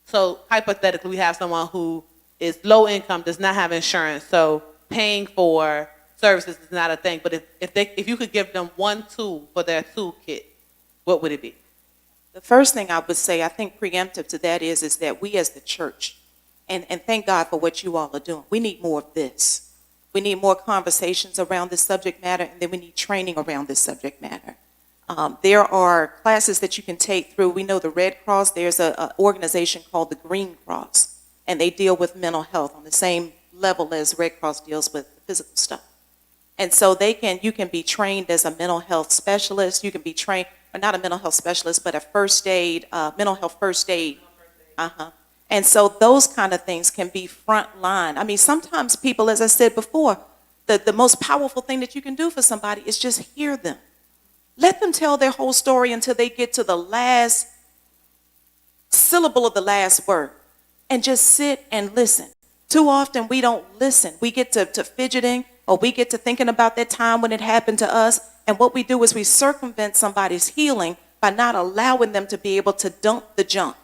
So hypothetically, we have someone who is low income, does not have insurance, so paying for services is not a thing. But if you could give them one tool for their toolkit, what would it be? The first thing I would say, I think preemptive to that is that we as the church, and thank God for what you all are doing, we need more of this. We need more conversations around this subject matter, and then we need training around this subject matter. There are classes that you can take through. We know the Red Cross, there's an organization called the Green Cross, and they deal with mental health on the same level as Red Cross deals with physical stuff. And so you can be trained as a mental health specialist. You can be trained, or not a mental health specialist, but a mental health first aid. And so those kind of things can be front line. I mean, sometimes people, as I said before, the most powerful thing that you can do for somebody is just hear them. Let them tell their whole story until they get to the last syllable of the last word, and just sit and listen. Too often we don't listen. We get to fidgeting, or we get to thinking about that time when it happened to us, and what we do is we circumvent somebody's healing by not allowing them to be able to dump the junk.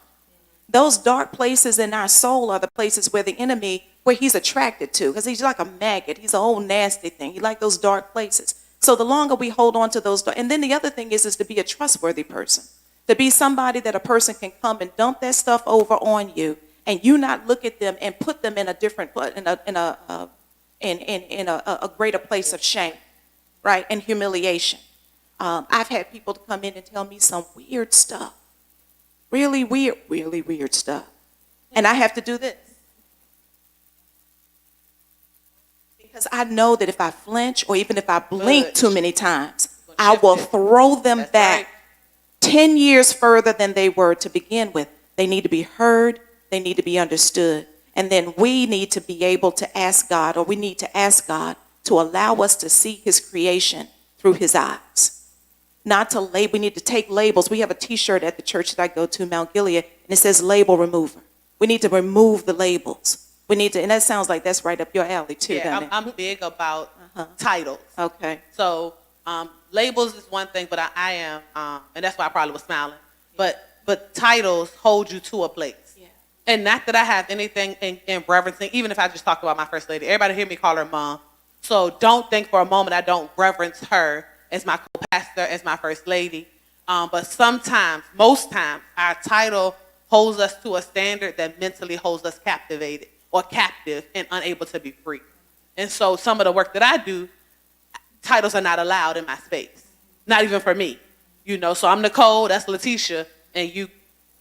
Those dark places in our soul are the places where the enemy, where he's attracted to, because he's like a maggot. He's an old nasty thing. He likes those dark places. So the longer we hold on to those, and then the other thing is to be a trustworthy person, to be somebody that a person can come and dump that stuff over on you, and you not look at them and put them in a different, in a greater place of shame, right, and humiliation. I've had people come in and tell me some weird stuff. Really weird stuff. And I have to do this. Because I know that if I flinch or even if I blink too many times, I will throw them back 10 years further than they were to begin with. They need to be heard. They need to be understood. And then we need to be able to ask God, or we need to ask God to allow us to see his creation through his eyes. Not to label, we need to take labels. We have a t-shirt at the church that I go to, Mount Gilead, and it says label remover. We need to remove the labels. We need to, and that sounds like that's right up your alley too, Yeah, doesn't it? I'm big about titles. Okay. So labels is one thing, but I am, and that's why I probably was smiling. But titles hold you to a place. Yeah. And not that I have anything in reverencing, even if I just talk about my first lady. Everybody hear me call her mom. So don't think for a moment I don't reverence her as my co-pastor, as my first lady. But sometimes, most times, our title holds us to a standard that mentally holds us captivated or captive and unable to be free. And so some of the work that I do, titles are not allowed in my space, not even for me. You know, so I'm Nicole, that's Letitia, and you,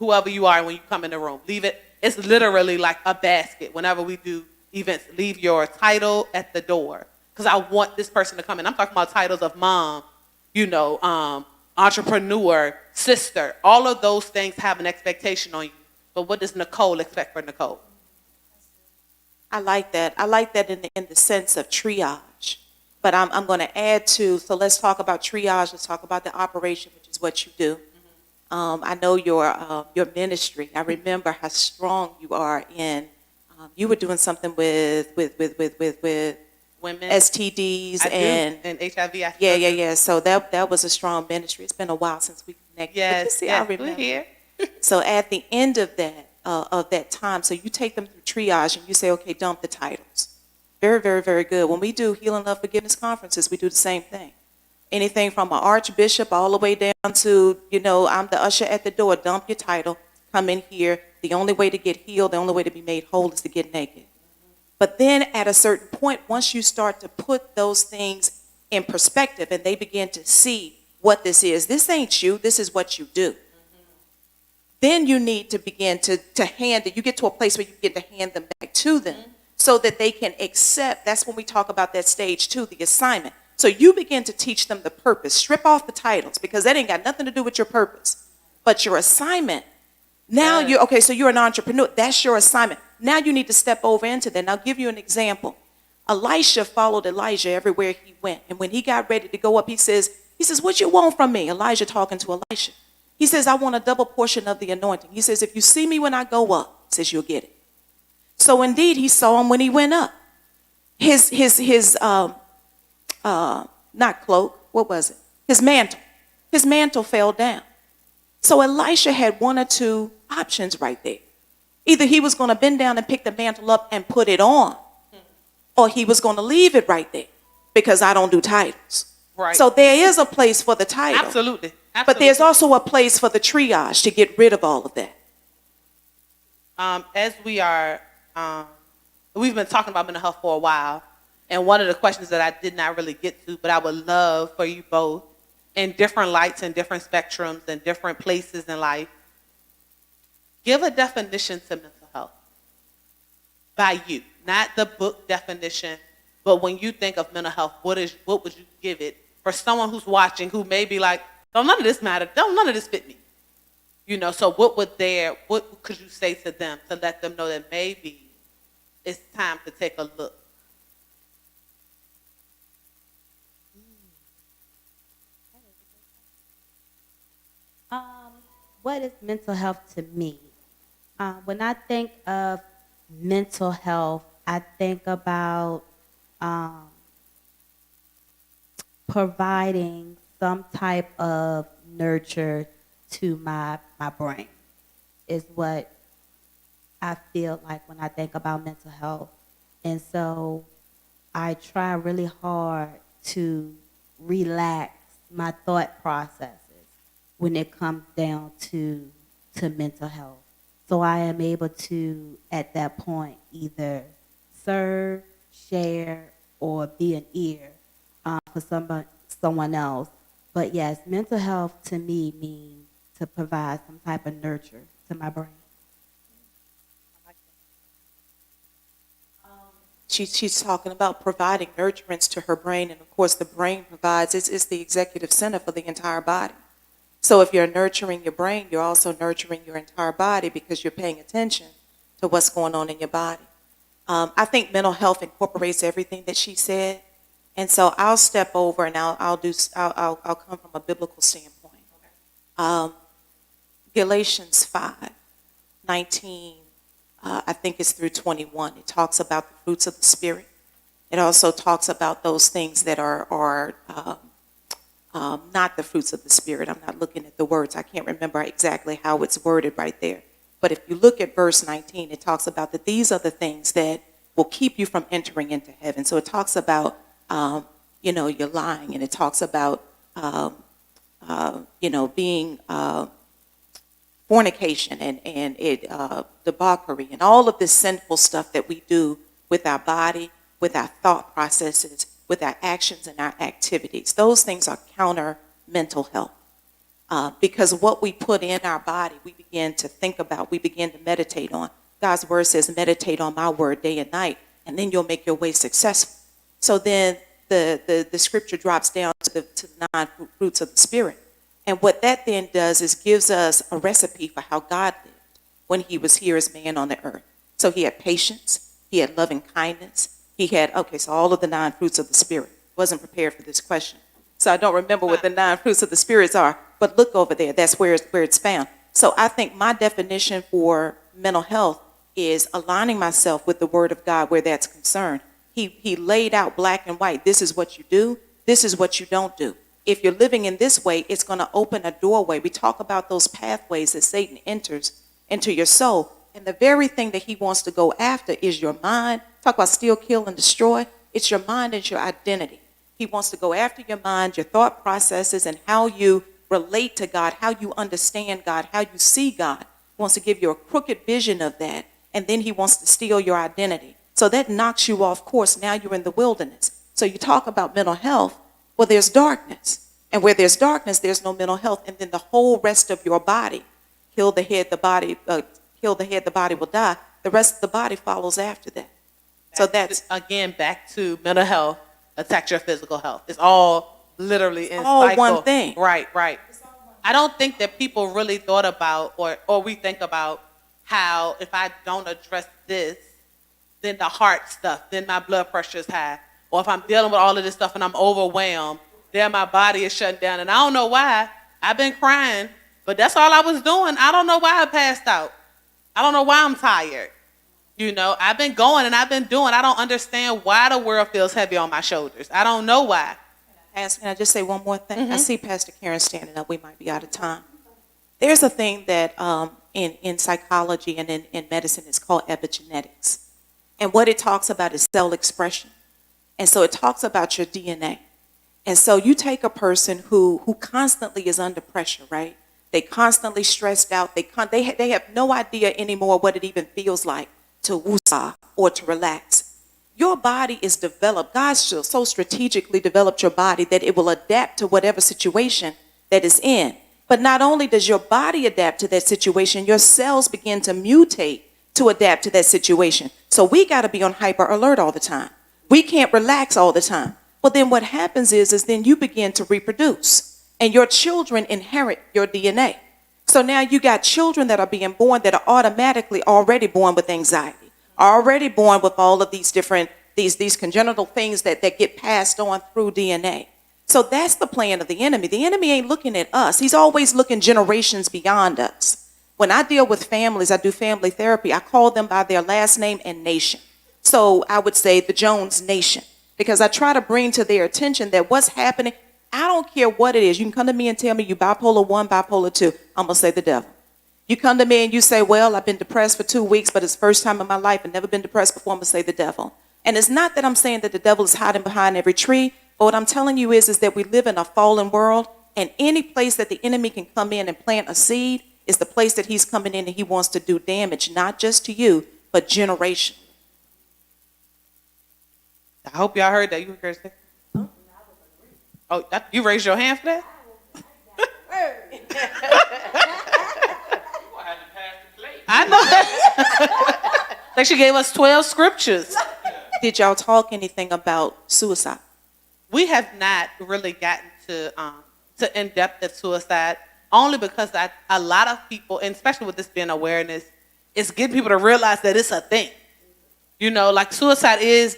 whoever you are when you come in the room, leave it. It's literally like a basket. Whenever we do events, leave your title at the door, because I want this person to come in. I'm talking about titles of mom, you know, entrepreneur, sister. All of those things have an expectation on you. But what does Nicole expect for Nicole? I like that. I like that in the sense of triage. But I'm going to add to, so let's talk about triage. Let's talk about the operation, which is what you do. I know your ministry. I remember how strong you are in, you were doing something with Women, STDs I do, and HIV. Yeah. So that was a strong ministry. It's been a while since we connected. Yes, See, yes, I remember. we're here. So at the end of that time, so you take them through triage and you say, okay, dump the titles. Very, very, very good. When we do Healing, Love, Forgiveness conferences, we do the same thing. Anything from an archbishop all the way down to, you know, I'm the usher at the door, dump your title, come in here. The only way to get healed, the only way to be made whole is to get naked. But then at a certain point, once you start to put those things in perspective and they begin to see what this ain't you, this is what you do. Then you need to begin to hand it. You get to a place where you get to hand them back to them so that they can accept. That's when we talk about that stage 2, the assignment. So you begin to teach them the purpose. Strip off the titles because that ain't got nothing to do with your purpose. But your assignment, now so you're an entrepreneur. That's your assignment. Now you need to step over into that. And I'll give you an example. Elisha followed Elijah everywhere he went. And when he got ready to go up, he says, what you want from me? Elijah talking to Elisha. He says, I want a double portion of the anointing. He says, if you see me when I go up, he says, you'll get it. So indeed, he saw him when he went up. His not cloak, what was it? His mantle. His mantle fell down. So Elisha had one or two options right there. Either he was going to bend down and pick the mantle up and put it on, or he was going to leave it right there because I don't do titles. Right. So there is a place for the title. Absolutely. But there's also a place for the triage to get rid of all of that. As we are, we've been talking about mental health for a while, and one of the questions that I did not really get to, but I would love for you both, in different lights and different spectrums and different places in life, give a definition to mental health by you, not the book definition, but when you think of mental health, what would you give it for someone who's watching who may be like, oh, none of this matters, none of this fit me. You know, so what could you say to them to let them know that maybe it's time to take a look? What is mental health to me? When I think of mental health, I think about providing some type of nurture to my brain is what I feel like when I think about mental health. And so I try really hard to relax my thought processes when it comes down to mental health. So I am able to, at that point, either serve, share, or be an ear for someone else. But yes, mental health to me means to provide some type of nurture to my brain. She's talking about providing nurturance to her brain, and of course the brain provides, it's the executive center for the entire body. So if you're nurturing your brain, you're also nurturing your entire body because you're paying attention to what's going on in your body. I think mental health incorporates everything that she said. And so I'll step over and I'll come from a biblical standpoint. Galatians 5:19, I think it's through 21. It talks about the fruits of the Spirit. It also talks about those things that are not the fruits of the Spirit. I'm not looking at the words. I can't remember exactly how it's worded right there. But if you look at verse 19, it talks about that these are the things that will keep you from entering into heaven. So it talks about, you're lying, and it talks about, being fornication and debauchery and all of this sinful stuff that we do with our body, with our thought processes, with our actions and our activities. Those things are counter mental health. Because what we put in our body, we begin to think about, we begin to meditate on. God's word says, meditate on my word day and night, and then you'll make your way successful. So then the scripture drops down to the 9 fruits of the Spirit. And what that then does is gives us a recipe for how God lived when he was here as man on the earth. So he had patience, he had loving kindness, he had, so all of the 9 fruits of the Spirit. Wasn't prepared for this question. So I don't remember what the 9 fruits of the Spirit are, but look over there, that's where it's found. So I think my definition for mental health is aligning myself with the word of God where that's concerned. He laid out black and white. This is what you do. This is what you don't do. If you're living in this way, it's going to open a doorway. We talk about those pathways that Satan enters into your soul. And the very thing that he wants to go after is your mind. Talk about steal, kill, and destroy. It's your mind and your identity. He wants to go after your mind, your thought processes, and how you relate to God, how you understand God, how you see God. He wants to give you a crooked vision of that. And then he wants to steal your identity. So that knocks you off course. Now you're in the wilderness. So you talk about mental health. Well, there's darkness. And where there's darkness, there's no mental health. And then the whole rest of your body, kill the head, the body will die. The rest of the body follows after that. So that's again back to mental health attacks your physical health. It's all literally in all cycle. one thing. Right. I don't think that people really thought about or we think about how if I don't address this, then the heart stuff, then my blood pressure is high. Or if I'm dealing with all of this stuff and I'm overwhelmed, then my body is shutting down. And I don't know why. I've been crying, but that's all I was doing. I don't know why I passed out. I don't know why I'm tired. I've been going and I've been doing. I don't understand why the world feels heavy on my shoulders. I don't know why. Can I just say one more thing? Mm-hmm. I see Pastor Karen standing up. We might be out of time. There's a thing that in psychology and in medicine is called epigenetics. And what it talks about is cell expression. And so it talks about your DNA. And so you take a person who constantly is under pressure, right? They constantly stressed out. They have no idea anymore what it even feels like to woosah or to relax. Your body is developed. God so strategically developed your body that it will adapt to whatever situation that is in. But not only does your body adapt to that situation, your cells begin to mutate to adapt to that situation. So we got to be on hyper alert all the time. We can't relax all the time. Well, then what happens is then you begin to reproduce, and your children inherit your DNA. So now you got children that are being born that are automatically already born with anxiety, already born with all of these different, these congenital things that get passed on through DNA. So that's the plan of the enemy. The enemy ain't looking at us. He's always looking generations beyond us. When I deal with families, I do family therapy, I call them by their last name and nation. So I would say the Jones Nation, because I try to bring to their attention that what's happening, I don't care what it is. You can come to me and tell me you bipolar 1, bipolar 2. I'm going to say the devil. You come to me and you say, well, I've been depressed for 2 weeks, but it's the first time in my life I've never been depressed before. I'm going to say the devil. And it's not that I'm saying that the devil is hiding behind every tree, but what I'm telling you is that we live in a fallen world, and any place that the enemy can come in and plant a seed is the place that he's coming in and he wants to do damage, not just to you, but generationally. I hope y'all heard that. You heard that? Oh, you raised your hand for that? I know that. Like she gave us 12 scriptures. Did y'all talk anything about suicide? We have not really gotten to in-depth at suicide, only because a lot of people, and especially with this being awareness, it's getting people to realize that it's a thing. Like suicide is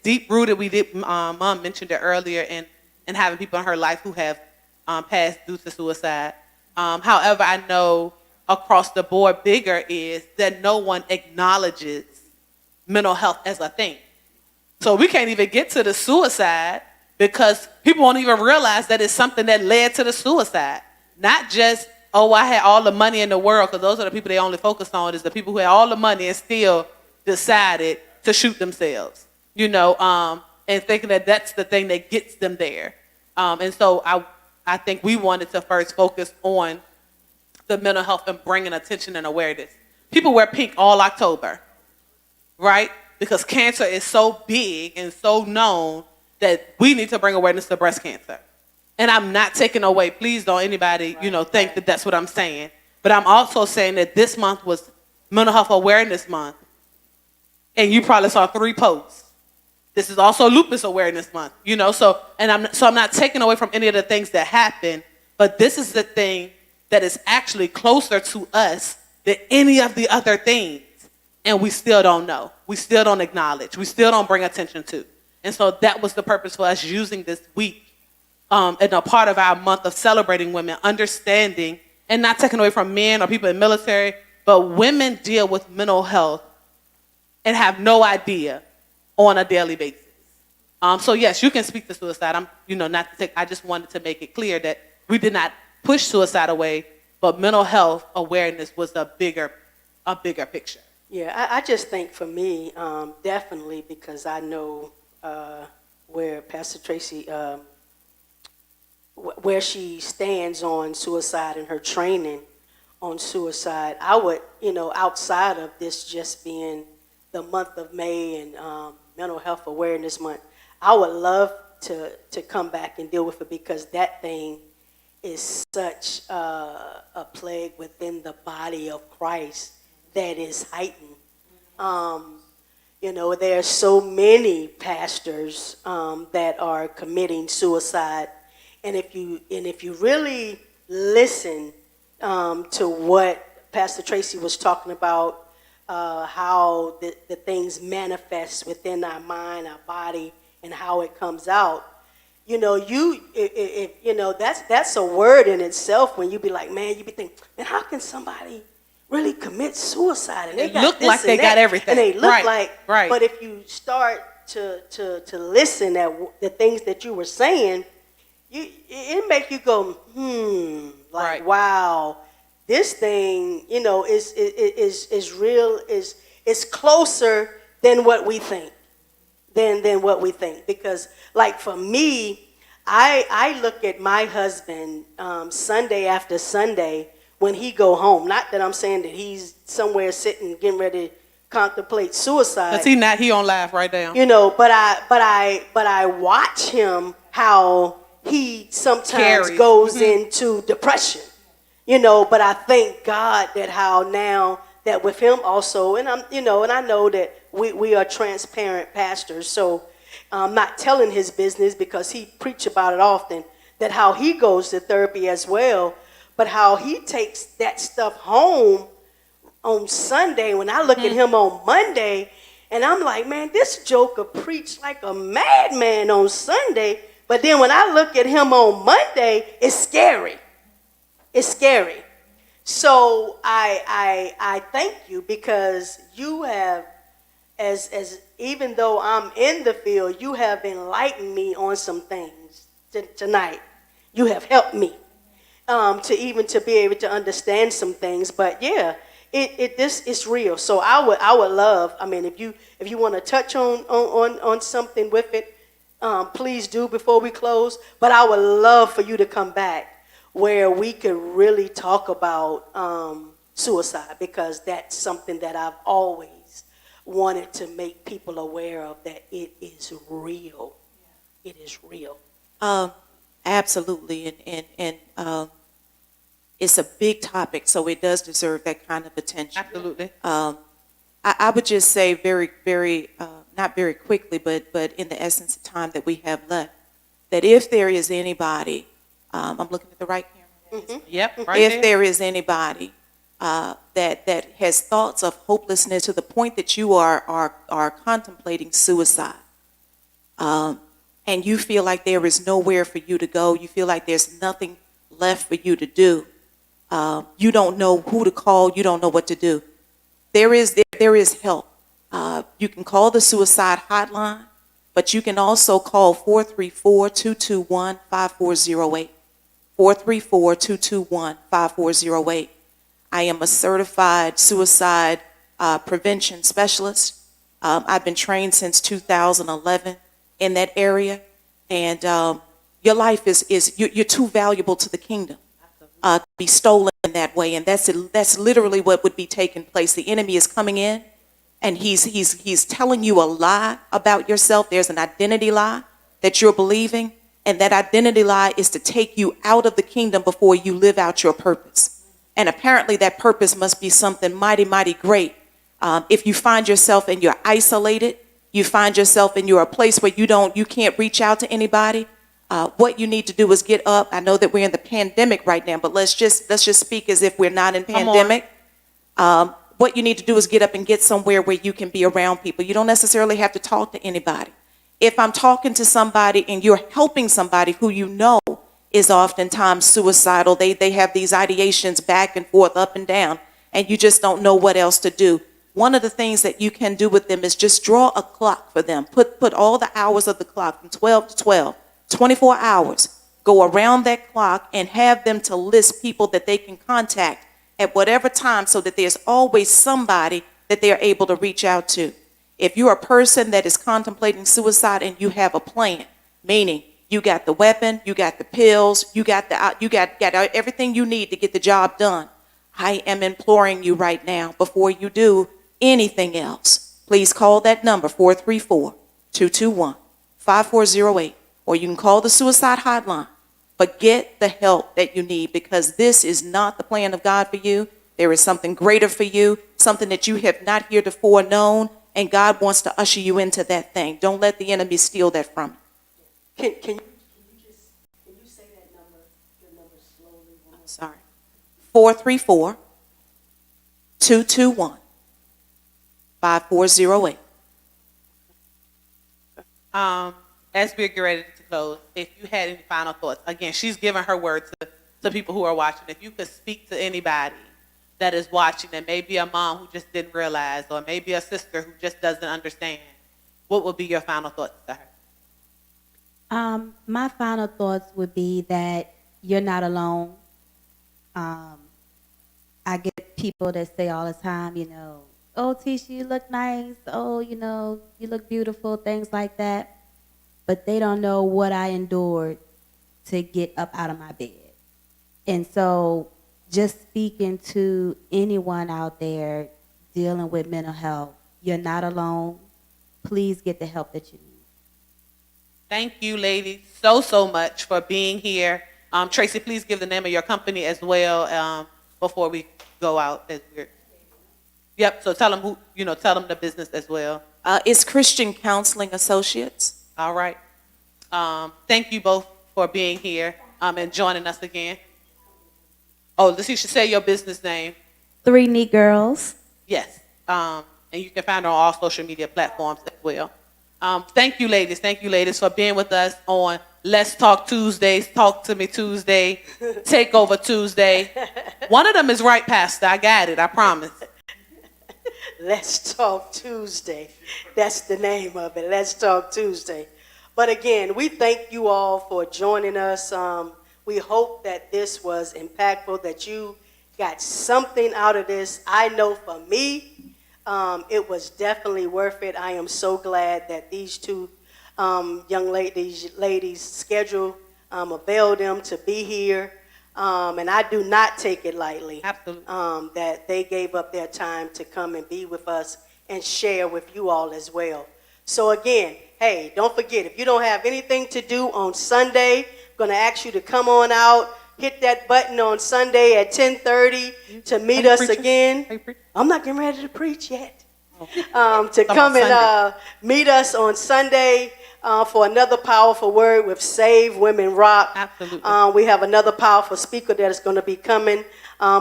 deep rooted. We did, Mom mentioned it earlier, and having people in her life who have passed due to suicide. However, I know across the board, bigger is that no one acknowledges mental health as a thing. So we can't even get to the suicide because people won't even realize that it's something that led to the suicide. Not just, oh, I had all the money in the world, because those are the people they only focus on, is the people who had all the money and still decided to shoot themselves, and thinking that that's the thing that gets them there. And so I think we wanted to first focus on the mental health and bringing attention and awareness. People wear pink all October, right? Because cancer is so big and so known that we need to bring awareness to breast cancer. And I'm not taking away, please don't anybody, think that that's what I'm saying. But I'm also saying that this month was Mental Health Awareness Month. And you probably saw 3 posts. This is also Lupus Awareness Month, so I'm not taking away from any of the things that happen, but this is the thing that is actually closer to us than any of the other things. And we still don't know. We still don't acknowledge. We still don't bring attention to. And so that was the purpose for us using this week and a part of our month of celebrating women, understanding, and not taking away from men or people in the military, but women deal with mental health and have no idea on a daily basis. So yes, you can speak to suicide. I just wanted to make it clear that we did not push suicide away, but mental health awareness was a bigger picture. Yeah, I just think for me, definitely, because I know where Pastor Tracy, where she stands on suicide and her training on suicide. I would, outside of this just being the month of May and Mental Health Awareness Month, I would love to come back and deal with it, because that thing is such a plague within the body of Christ that is heightened. There are so many pastors that are committing suicide, and if you really listen to what Pastor Tracy was talking about, how the things manifest within our mind, our body, and how it comes out. That's a word in itself. When you be like, man, you be thinking, man, how can somebody really commit suicide? And they look like they got everything, and they look right. But if you start to listen at the things that you were saying, it make you go, Right. wow, this thing, is real, is closer than what we think. Than what we think. Because, like, for me, I look at my husband Sunday after Sunday when he go home. Not that I'm saying that he's somewhere sitting getting ready to contemplate suicide. Because he on live right now. But I watch him, how he sometimes goes into depression. But I thank God that how now that with him also, and I know that we are transparent pastors, so I'm not telling his business because he preach about it often, that how he goes to therapy as well, but how he takes that stuff home on Sunday. When I look at him on Monday, and I'm like, man, this joker preached like a madman on Sunday, but then when I look at him on Monday, it's scary. It's scary. So I thank you, because you have, as even though I'm in the field, you have enlightened me on some things tonight. You have helped me to be able to understand some things. But yeah, this is real. So I would love. I mean, if you want to touch on something with it, please do before we close. But I would love for you to come back where we could really talk about suicide, because that's something that I've always wanted to make people aware of, that it is real. It is real. Absolutely, and it's a big topic, so it does deserve that kind of attention. Absolutely. I would just say very, very, not very quickly, but in the essence of time that we have left, that if there is anybody, I'm looking at the right camera. Mm-hmm. Yep, right If there is anybody that has thoughts of hopelessness to the point that you are contemplating suicide, and you feel like there is nowhere for you to go, you feel like there's nothing left for you to do, you don't know who to call, you don't know what to do, there is help. You can call the suicide hotline, but you can also call 434-221-5408. 434-221-5408. I am a certified suicide prevention specialist. I've been trained since 2011 in that area, and your life you're too valuable to the kingdom to be stolen in that way, and that's literally what would be taking place. The enemy is coming in, and he's telling you a lie about yourself. There's an identity lie that you're believing, and that identity lie is to take you out of the kingdom before you live out your purpose. And apparently that purpose must be something mighty, mighty great. If you find yourself and you're isolated, you find yourself and you're a place where you can't reach out to anybody, what you need to do is get up. I know that we're in the pandemic right now, but let's just speak as if we're not in pandemic. What you need to do is get up and get somewhere where you can be around people. You don't necessarily have to talk to anybody. If I'm talking to somebody and you're helping somebody who you know is oftentimes suicidal, they have these ideations back and forth, up and down, and you just don't know what else to do. One of the things that you can do with them is just draw a clock for them. Put all the hours of the clock from 12 to 12, 24 hours. Go around that clock and have them to list people that they can contact at whatever time, so that there's always somebody that they're able to reach out to. If you're a person that is contemplating suicide and you have a plan, meaning you got the weapon, you got the pills, you got everything you need to get the job done, I am imploring you right now, before you do anything else, please call that number, 434-221-5408, or you can call the suicide hotline. But get the help that you need, because this is not the plan of God for you. There is something greater for you, something that you have not heretofore known, and God wants to usher you into that thing. Don't let the enemy steal that from you. Can you say that number, your number slowly? I'm sorry. 434-221-5408. As we're getting ready to close, if you had any final thoughts, again, she's giving her word to people who are watching. If you could speak to anybody that is watching, and maybe a mom who just didn't realize, or maybe a sister who just doesn't understand, what would be your final thoughts to her? My final thoughts would be that you're not alone. I get people that say all the time, oh, Tisha, you look nice. Oh, you look beautiful, things like that. But they don't know what I endured to get up out of my bed. And so just speaking to anyone out there dealing with mental health, you're not alone. Please get the help that you need. Thank you, ladies, so much for being here. Tracy, please give the name of your company as well before we go out. Yep. So tell them tell them the business as well. It's Christian Counseling Associates. All right. Thank you both for being here and joining us again. Oh, Letitia, say your business name. 3 Neat Girls. Yes. And you can find her on all social media platforms as well. Thank you, ladies. Thank you, ladies, for being with us on Let's Talk Tuesdays, Talk to Me Tuesday, Takeover Tuesday. One of them is right, Pastor. I got it. I promise. Let's Talk Tuesday. That's the name of it. Let's Talk Tuesday. But again, we thank you all for joining us. We hope that this was impactful, that you got something out of this. I know for me, it was definitely worth it. I am so glad that these two young ladies schedule availed them to be here. And I do not take it lightly. Absolutely. That they gave up their time to come and be with us and share with you all as well. So again, hey, don't forget, if you don't have anything to do on Sunday, I'm going to ask you to come on out, hit that button on Sunday at 10:30 to meet us again. I'm not getting ready to preach yet. To come and meet us on Sunday for another powerful word with Save Women Rock. Absolutely. We have another powerful speaker that is going to be coming,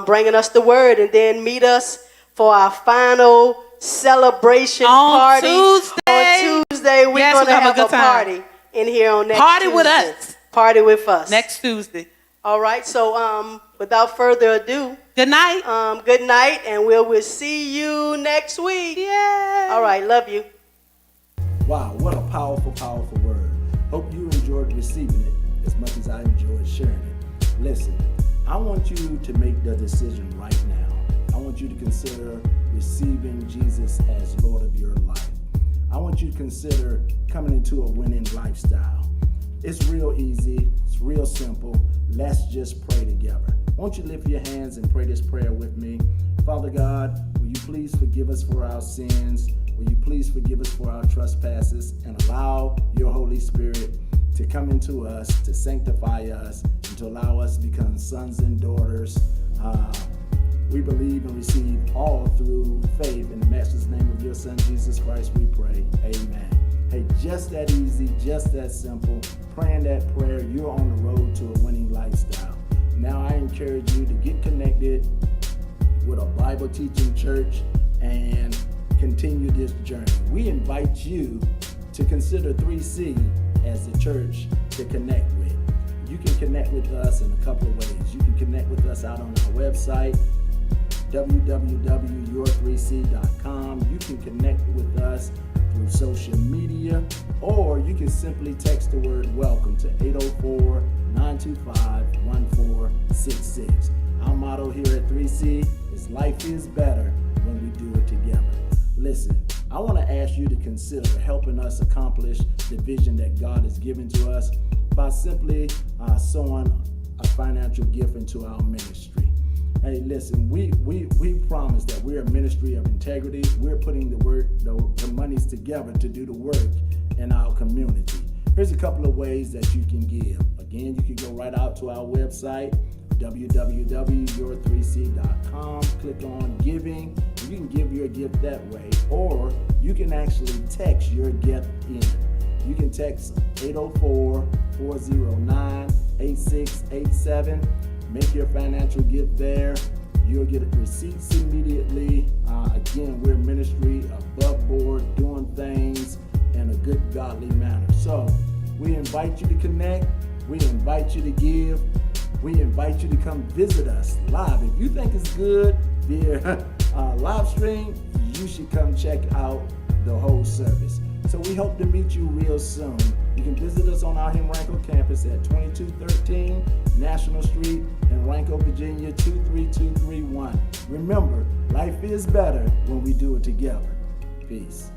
bringing us the word, and then meet us for our final celebration party on Tuesday. Tuesday, we're Yes, going to we're gonna have have a a good time. party in here on next Party Tuesday. with us. Party with us. Next Tuesday. All right, so without further ado, Good night. good night, and we'll see you next week. Yay. All right, love you. Wow, what a powerful, powerful word. Hope you enjoyed receiving it as much as I enjoyed sharing it. Listen, I want you to make the decision right now. I want you to consider receiving Jesus as Lord of your life. I want you to consider coming into a winning lifestyle. It's real easy. It's real simple. Let's just pray together. Won't you lift your hands and pray this prayer with me? Father God, will you please forgive us for our sins? Will you please forgive us for our trespasses and allow your Holy Spirit to come into us, to sanctify us, and to allow us to become sons and daughters. We believe and receive all through faith. In the Master's name of your Son, Jesus Christ, we pray. Amen. Hey, just that easy, just that simple. Praying that prayer, you're on the road to a winning lifestyle. Now I encourage you to get connected with a Bible teaching church and continue this journey. We invite you to consider 3C as the church to connect with. You can connect with us in a couple of ways. You can connect with us out on our website, www.your3c.com. You can connect with us through social media, or you can simply text the word welcome to 804-925-1466. Our motto here at 3C is life is better when we do it together. Listen, I want to ask you to consider helping us accomplish the vision that God has given to us by simply sowing a financial gift into our ministry. Hey, listen, we promise that we're a ministry of integrity. We're putting the monies together to do the work in our community. Here's a couple of ways that you can give. Again, you can go right out to our website, www.your3c.com. Click on giving. You can give your gift that way, or you can actually text your gift in. You can text 804-409-8687. Make your financial gift there. You'll get receipts immediately. Again, we're a ministry above board, doing things in a good, godly manner. So we invite you to connect. We invite you to give. We invite you to come visit us live. If you think it's good via live stream, you should come check out the whole service. So we hope to meet you real soon. You can visit us on our Henrico campus at 2213 National Street in Ranco, Virginia 23231. Remember, life is better when we do it together. Peace.